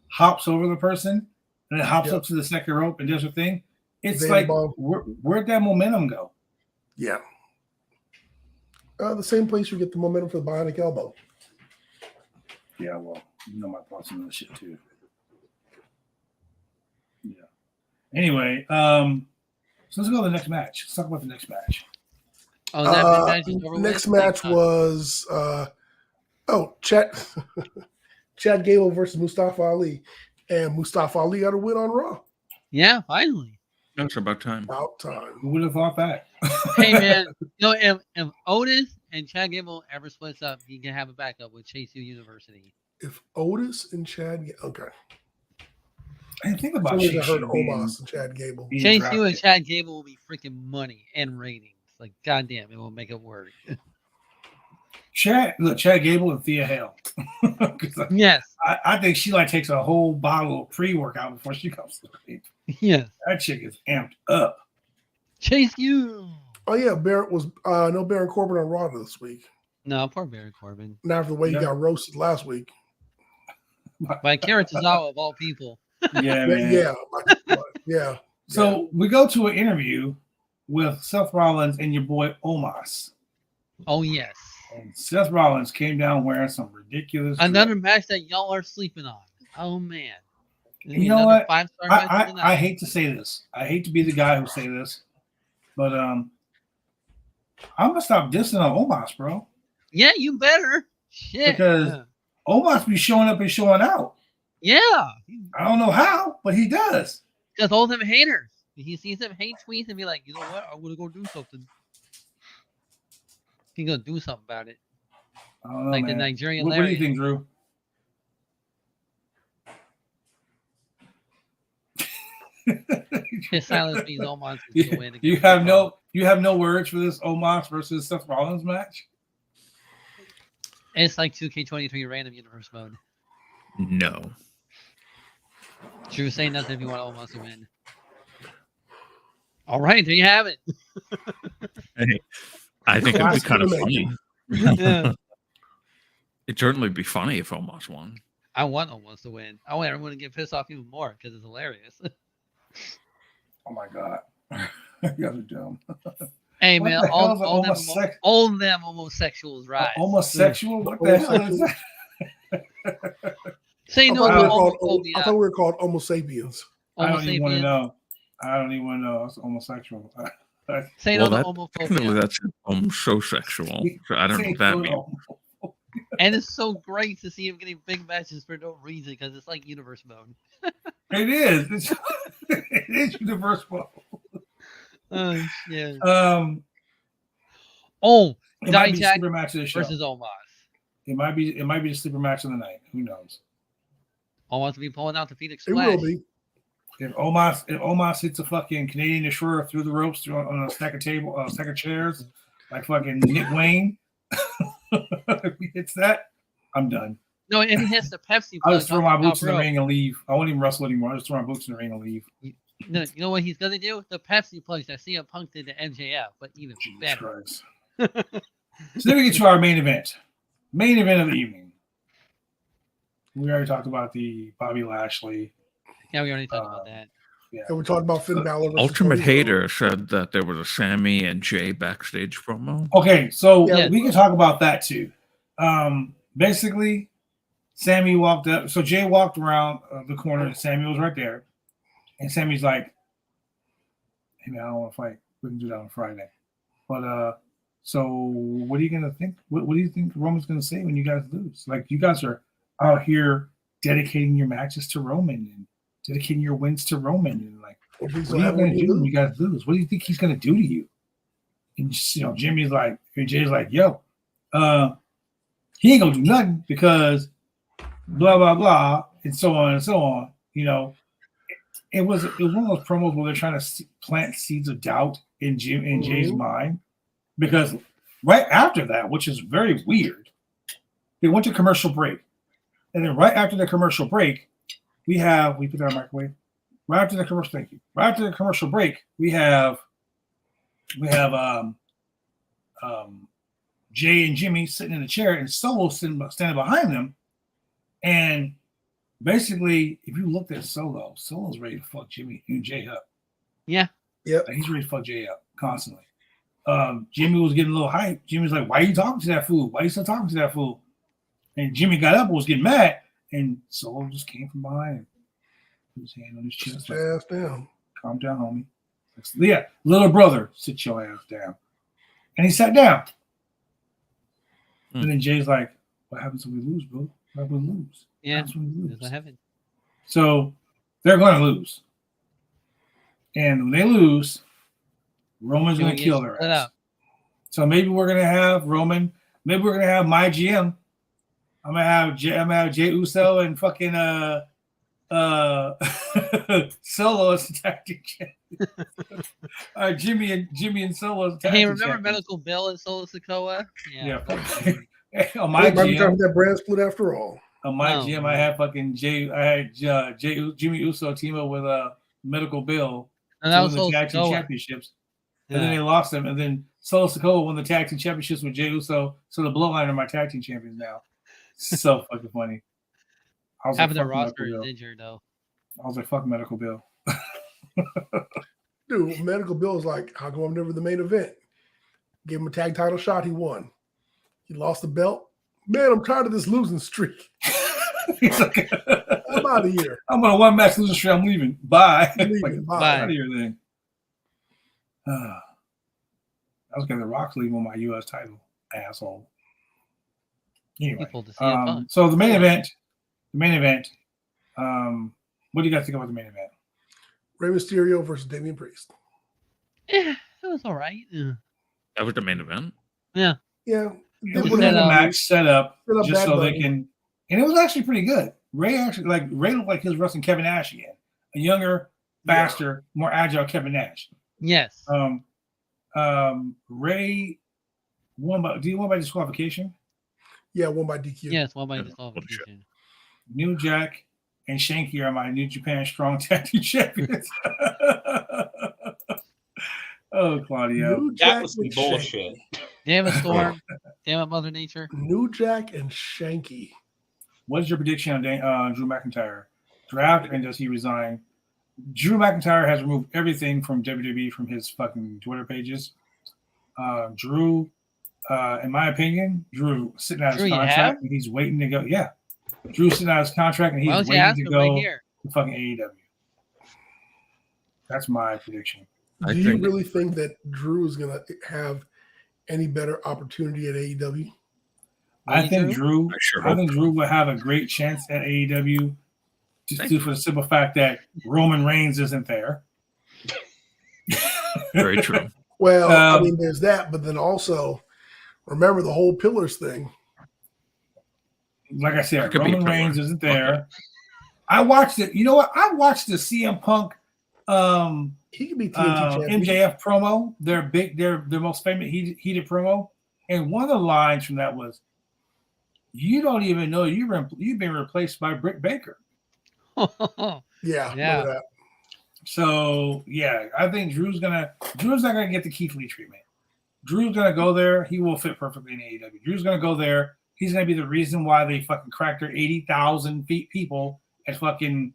hops over the person, and then hops up to the second rope and does her thing. It's Vader like, bomb. where'd that momentum go? Yeah. The same place you get the momentum for the bionic elbow. Yeah, well, you know my thoughts on that shit too. Yeah. Anyway, so let's go to the next match. Let's talk about the next match. Oh, that match is over next with? match was Chad Gable versus Mustafa Ali, and Mustafa Ali got a win on Raw. Yeah, finally. That's about time. About time. Who would have thought that? Hey man, if Otis and Chad Gable ever splits up, he can have a backup with Chase U University. If Otis and Chad, okay. I didn't think about I Chase heard U Omos and Chad Gable. Chase U and Chad Gable will be freaking money and ratings. Like, goddamn, it will make it work. Chad Gable and Thea Hale. Yes. I think she takes a whole bottle of pre-workout before she comes to the ring. Yes. That chick is amped up. Chase U. Oh yeah, Barrett was no Baron Corbin on Raw this week. No, poor Baron Corbin. Not after the way he got roasted last week. By Kara Tozawa of all people. Yeah, man. Yeah. So we go to an interview with Seth Rollins and your boy Omos. Oh yes. And Seth Rollins came down wearing some ridiculous. Another match that y'all are sleeping on. Oh man. You know what? 5-star match of the night. I hate to say this. I hate to be the guy who say this, but I'm gonna stop dissing on Omos, bro. Yeah, you better. Shit. Because Omos be showing up and showing out. Yeah. I don't know how, but he does. Just all them haters. He sees them hate tweets and be like, you know what? I'm gonna go do something. He's gonna do something about it. I don't know, like man. the Nigerian What do you think, Drew? His silence means Omos is going to win. You have no words for this Omos versus Seth Rollins match? It's like 2K23 random universe mode. No. Drew, say nothing if you want Omos to win. All right, there you have it. Hey, I think it'd be kind of funny. Yeah. It'd certainly be funny if Omos won. I want Omos to win. I want everyone to get pissed off even more because it's hilarious. Oh my god, you guys are dumb. Hey What man, the hell is all them homosexuals rise. homosexual? What the hell is that? Say I no to thought homophobia. we were called Homo sapiens. I don't even want to Homosapiens. know. I don't even want to know. It's homosexual. Say Well, no to that technically homophobia. that's homosexual. So I don't know Say what that no to means. homo- And it's so great to see him getting big matches for no reason because it's like universe mode. It is. It is universal. Oh shit. It might be the Dijak sleeper match of the show. versus Omos. It might be the sleeper match of the night. Who knows? Omos will be pulling out the Phoenix It Splash. will be. If Omos hits a fucking Canadian Destroyer through the ropes on a stack of chairs, like fucking Nick Wayne, if he hits that, I'm done. No, if he hits the Pepsi I'll just plug throw my off the boots in the top rope. ring and leave. I won't even wrestle anymore. I'll just throw my boots in the ring and leave. No, you know what he's gonna do? The Pepsi plugs that CM Punk did to MJF, but even better. Christ. So then we get to our main event. Main event of the evening. We already talked about the Bobby Lashley. Yeah, we already talked about that. Yeah. And we talked about Finn Balor. versus Ultimate Cody Hater said that there was a Sammy and Jay backstage promo. Okay, so Yeah. we can talk about that too. Basically, Sammy walked up. So Jay walked around the corner, and Sammy was right there. And Sammy's like, "Hey man, I don't want to fight. We can do that on Friday." But so what are you gonna think? What do you think Roman's gonna say when you guys lose? Like you guys are out here dedicating your matches to Roman and dedicating your wins to Roman, and like, If he's what are you having gonna to do when lose. you guys lose? What do you think he's gonna do to you? And Jimmy's like, and Jay's like, yo, he ain't gonna do nothing because blah blah blah, and so on and so on. It was one of those promos where they're trying to plant seeds of doubt in Jay's mind, because right after that, which is very weird, they went to commercial break, and then right after the commercial break, we put that in the microwave. Right after the commercial, thank you. Right after the commercial break, we have Jay and Jimmy sitting in a chair, and Solo standing behind them. And basically, if you looked at Solo's ready to fuck Jimmy and Jay up. Yeah. Yep. Like, he's ready to fuck Jay up constantly. Jimmy was getting a little hype. Jimmy's like, "Why are you talking to that fool? Why are you still talking to that fool?" And Jimmy got up and was getting mad, and Solo just came from behind and put his hand on his chest. Sit your ass down. Calm down, homie. Yeah, little brother, sit your ass down. And he sat down. And then Jay's like, "What happens when we lose, bro? What happens when we lose? Yeah. What happens when we That's what lose?" happened. So they're going to lose. And when they lose, Roman's going to kill their split ass. up. So maybe we're going to have Roman. Maybe we're going to have my GM. I'm going to have Jay Uso and fucking Solo as the tag team champion. Jimmy and Solo as the tag Hey, team remember champions. Medical Bill and Solo Sikoa? Yeah. On my It might be time GM, for that brand split after all. on my Oh, GM, man. I had fucking Jay. I had Jimmy Uso team up with Medical Bill And to that win was the Solo tag team Sikoa. championships, and then they lost them. And then Solo Sikoa won the tag team championships with Jay Uso. So the Bloodline are my tag team champions now. So fucking funny. I was Half of their fuck roster Medical is Bill. injured, though. I was like, fuck Medical Bill. Dude, Medical Bill is like, how come I'm never the main event? Gave him a tag title shot. He won. He lost the belt. Man, I'm tired of this losing streak. He's like, I'm out of here. I'm on a one match losing streak. I'm leaving. Bye. I'm leaving. Like, Bye. Bye. out of here then. I was getting the Rock's leave on my U.S. title, asshole. Anyway, People to see it fun. so the main event. What do you guys think about the main event? Rey Mysterio versus Damian Priest. Yeah, it was all right. Yeah. That was the main event. Yeah. It was was set a up. match set up Set up just Bad so they Bunny. can, and it was actually pretty good. Ray looked like he was wrestling Kevin Nash again, a younger, faster, more agile Kevin Nash. Yes. Ray won by. Do you win by disqualification? Yeah, won by DQ. Yes, one by Yeah, disqualification. New Jack and Shanky are my New Japan Strong Tag Team champions. Oh, Claudio. New That Jack was some and bullshit. Shanky. Damn it, Storm. Damn it, Mother Nature. New Jack and Shanky. What is your prediction on Drew McIntyre? Draft, and does he resign? Drew McIntyre has removed everything from WWE from his fucking Twitter pages. Drew, in my opinion, Drew sitting out his Drew, you contract have? and he's waiting to go. Yeah, Drew sitting out his contract and Why he's don't you waiting ask to him right go here? to fucking AEW. That's my prediction. Do you really think that Drew is going to have any better opportunity at AEW? I think Drew. I think so. Drew will have a great chance at AEW, just due for the simple fact that Roman Reigns isn't there. Very true. Well, I mean, there's that, but then also remember the whole pillars thing. Like I said, Roman Reigns isn't there. Okay. I watched it. You know what? I watched the CM Punk he could be TNT MJF promo, their most famous heated promo. And one of the lines from that was, "You don't even know you've been replaced by Britt Baker." Yeah. So yeah, I think Drew's not gonna get the Keith Lee treatment. Drew's gonna go there. He will fit perfectly in AEW. Drew's gonna go there. He's gonna be the reason why they fucking cracked their 80,000 people at fucking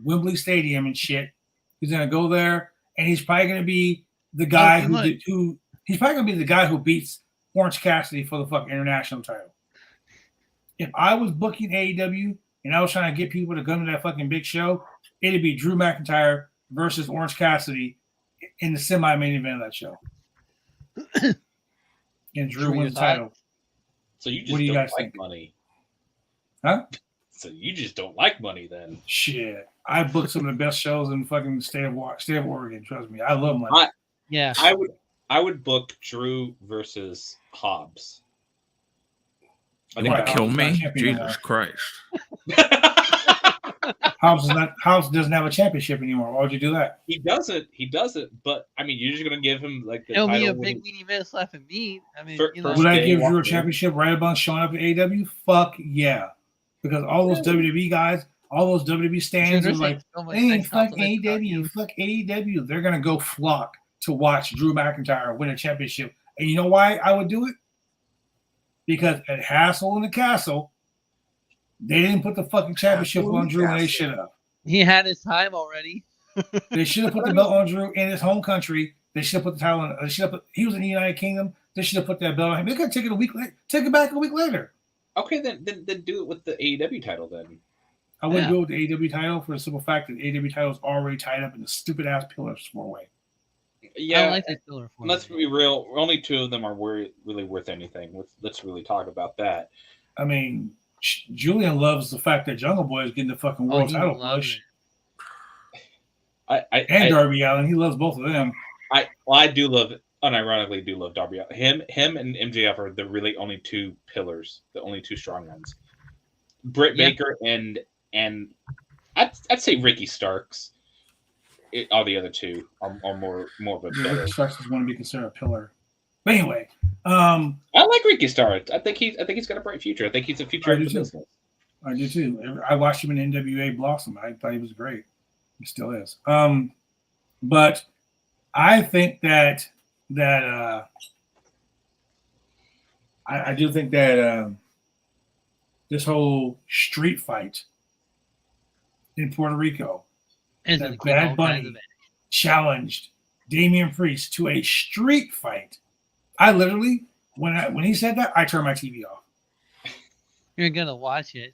Wembley Stadium and shit. He's gonna go there, and he's probably gonna be the guy he's probably gonna be the guy who beats Orange Cassidy for the fucking international title. If I was booking AEW and I was trying to get people to come to that fucking big show, it'd be Drew McIntyre versus Orange Cassidy in the semi-main event of that show. And Drew wins the title. So you just don't like money. Huh? So you just don't like money then. Shit. I booked some of the best shows in fucking state of Oregon. Trust me. I love money. I would book Drew versus Hobbs. You want to kill me? Jesus Christ. Hobbs doesn't have a championship anymore. Why would you do that? He doesn't. But I mean, you're just gonna give him like the It'll title. It'll be a big meaty mess left in meat. I mean, would I give Drew a championship right above showing up at AEW? Fuck yeah, because all those WWE guys, all those WWE stands are like, hey, fuck AEW, fuck AEW. They're gonna go flock to watch Drew McIntyre win a championship. And you know why I would do it? Because at Hassle in the Castle, they didn't put the fucking championship on Drew, and they should have. He had his time already. They should have put the belt on Drew in his home country. They should have put the title on. They should have he was in the United Kingdom. They should have put that belt on him. They could take it a week later. Take it back a week later. Okay, then do it with the AEW title then. I wouldn't go with the AEW title for the simple fact that the AEW title is already tied up in the stupid ass Pillars 4-way. Yeah, I like that Pillar 4-way. Let's be real. Only two of them are really worth anything. Let's really talk about that. I mean, Julian loves the fact that Jungle Boy is getting the fucking world title push. And Darby Allin, he loves both of them. I do love, unironically, do love Darby Allin. Him and MJF are the really only two pillars, the only two strong ones. Britt Baker and I'd say Ricky Starks. All the other two are more of a pillar. Ricky Starks doesn't want to be considered a pillar. But anyway, I like Ricky Starks. I think he's got a bright future. I think he's a future of the business. I do too. I watched him in NWA Blossom. I thought he was great. He still is. But I think that I do think that this whole street fight in Puerto Rico, that Bad Bunny challenged Damian Priest to a street fight. I literally, when he said that, I turned my TV off. You're gonna watch it.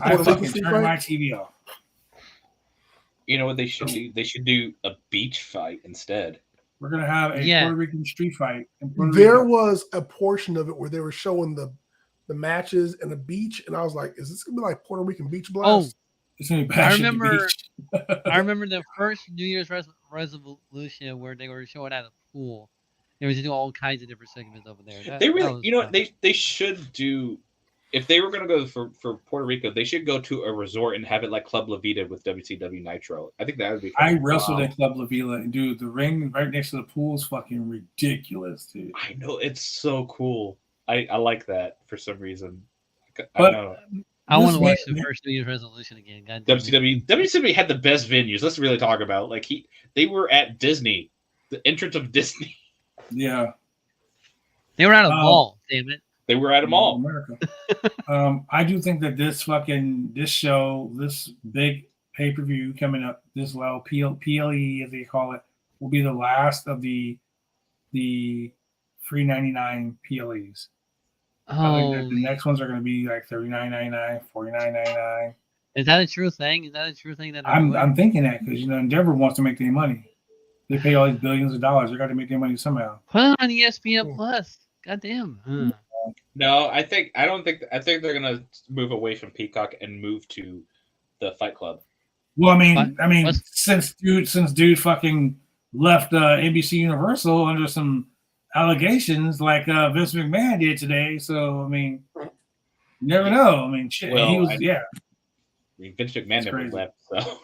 I fucking turned my TV off. You know what they should do? They should do a beach fight instead. We're gonna have a Puerto Rican street fight. There was a portion of it where they were showing the matches and the beach, and I was like, "Is this gonna be like Puerto Rican beach blast?" It's gonna be I remember the first New Year's resolution where they were showing at a pool. They were doing all kinds of different segments over there. They should do. If they were going to go for Puerto Rico, they should go to a resort and have it like Club La Vida with WCW Nitro. I think that would be. I wrestled at Club La Vida, and dude, the ring right next to the pool is fucking ridiculous, dude. I know, it's so cool. I like that for some reason. I want to watch the first New Year's resolution again. WCW had the best venues. Let's really talk about they were at Disney, the entrance of Disney. Yeah, they were at a mall. Damn it. They were at a mall. America. I do think that this show, this big pay-per-view coming up, this PLE as they call it, will be the last of the $3.99 PLEs. I think that the next ones are going to be like $39.99, $49.99. Is that a true thing? Is that a true thing that I'm thinking that because Endeavor wants to make their money. They pay all these billions of dollars. They got to make their money somehow. Put it on ESPN Plus. Goddamn. No, I think they're gonna move away from Peacock and move to the Fight Club. Well, since dude fucking left NBC Universal under some allegations like Vince McMahon did today, so you never know. Shit. Well, he was Vince McMahon never left, so.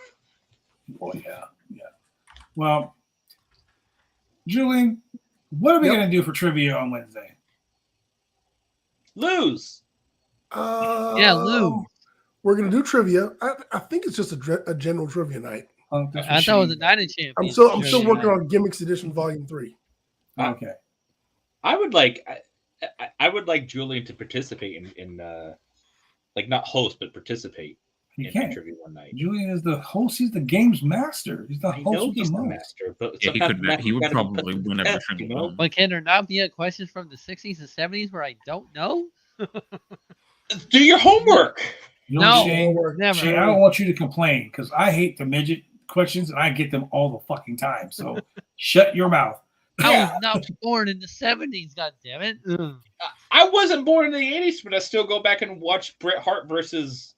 Oh yeah. Well, Julian, what are we gonna do for trivia on Wednesday? Lose. Lose. We're gonna do trivia. I think it's just a general trivia night. I thought it was a Night of Champions. I'm still working on Gimmicks Edition Volume 3. Okay. I would like Julian to participate in like not host but participate in trivia one night. Julian is the host. He's the games master. He's the host. He's the master, but he would probably win every single one. But can there not be a question from the 60s and 70s where I don't know? Do your homework. No, Shane, never. Shane, I don't want you to complain because I hate the midget questions and I get them all the fucking time. So shut your mouth. I was not born in the 70s, goddammit. I wasn't born in the 80s, but I still go back and watch Bret Hart versus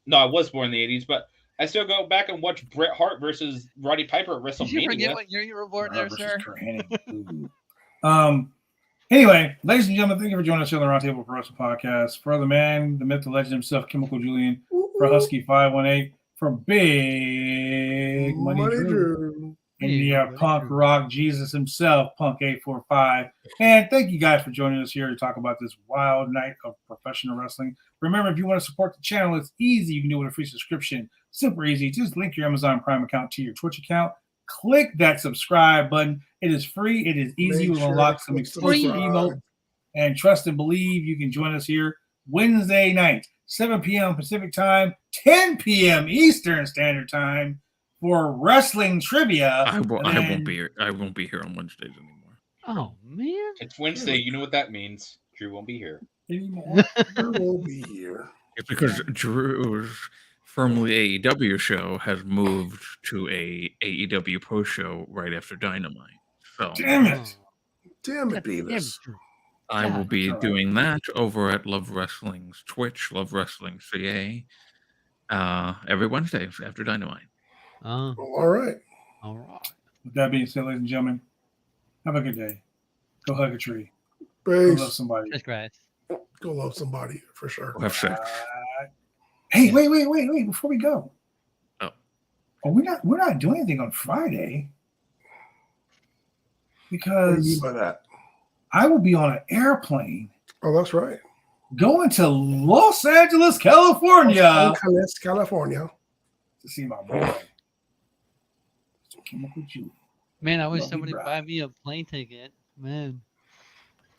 no, I was born in the 80s, but I still go back and watch Bret Hart versus Roddy Piper at WrestleMania. Did you forget what year you were born there, sir? Anyway, ladies and gentlemen, thank you for joining us here on the Roundtable for Wrestling Podcast. For the man, the myth, the legend himself, Chemical Julian, for Husky 518, for Big Money Drew, and Punk Rock Jesus himself, Punk 845. And thank you guys for joining us here to talk about this wild night of professional wrestling. Remember, if you want to support the channel, it's easy. You can do it with a free subscription. Super easy. Just link your Amazon Prime account to your Twitch account. Click that subscribe button. It is free. It is easy. We'll unlock some exclusive emotes. And trust and believe you can join us here Wednesday night, 7 p.m. Pacific time, 10 p.m. Eastern Standard Time for wrestling trivia. I won't be here. I won't be here on Wednesdays anymore. Oh man, it's Wednesday. You know what that means. Drew won't be here anymore. Drew won't be here. It's because Drew's formerly AEW show has moved to a AEW post show right after Dynamite. So damn it, Beavis. I will be doing that over at Love Wrestling's Twitch, Love Wrestling CA, every Wednesday after Dynamite. All right. With that being said, ladies and gentlemen, have a good day. Go hug a tree. Peace. Go love somebody. That's great. Go love somebody for sure. Have sex. Hey, wait! Before we go, we're not doing anything on Friday because what do you mean by that? I will be on an airplane. Oh, that's right. Going to Los Angeles, California. California. To see my boy. Man, I wish somebody would buy me a plane ticket. Man.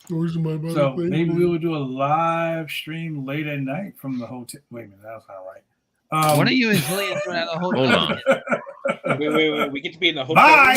So maybe we will do a live stream late at night from the hotel. Wait a minute, that's not right. What are you enjoying from the hotel? Wait. We get to be in the hotel. Bye.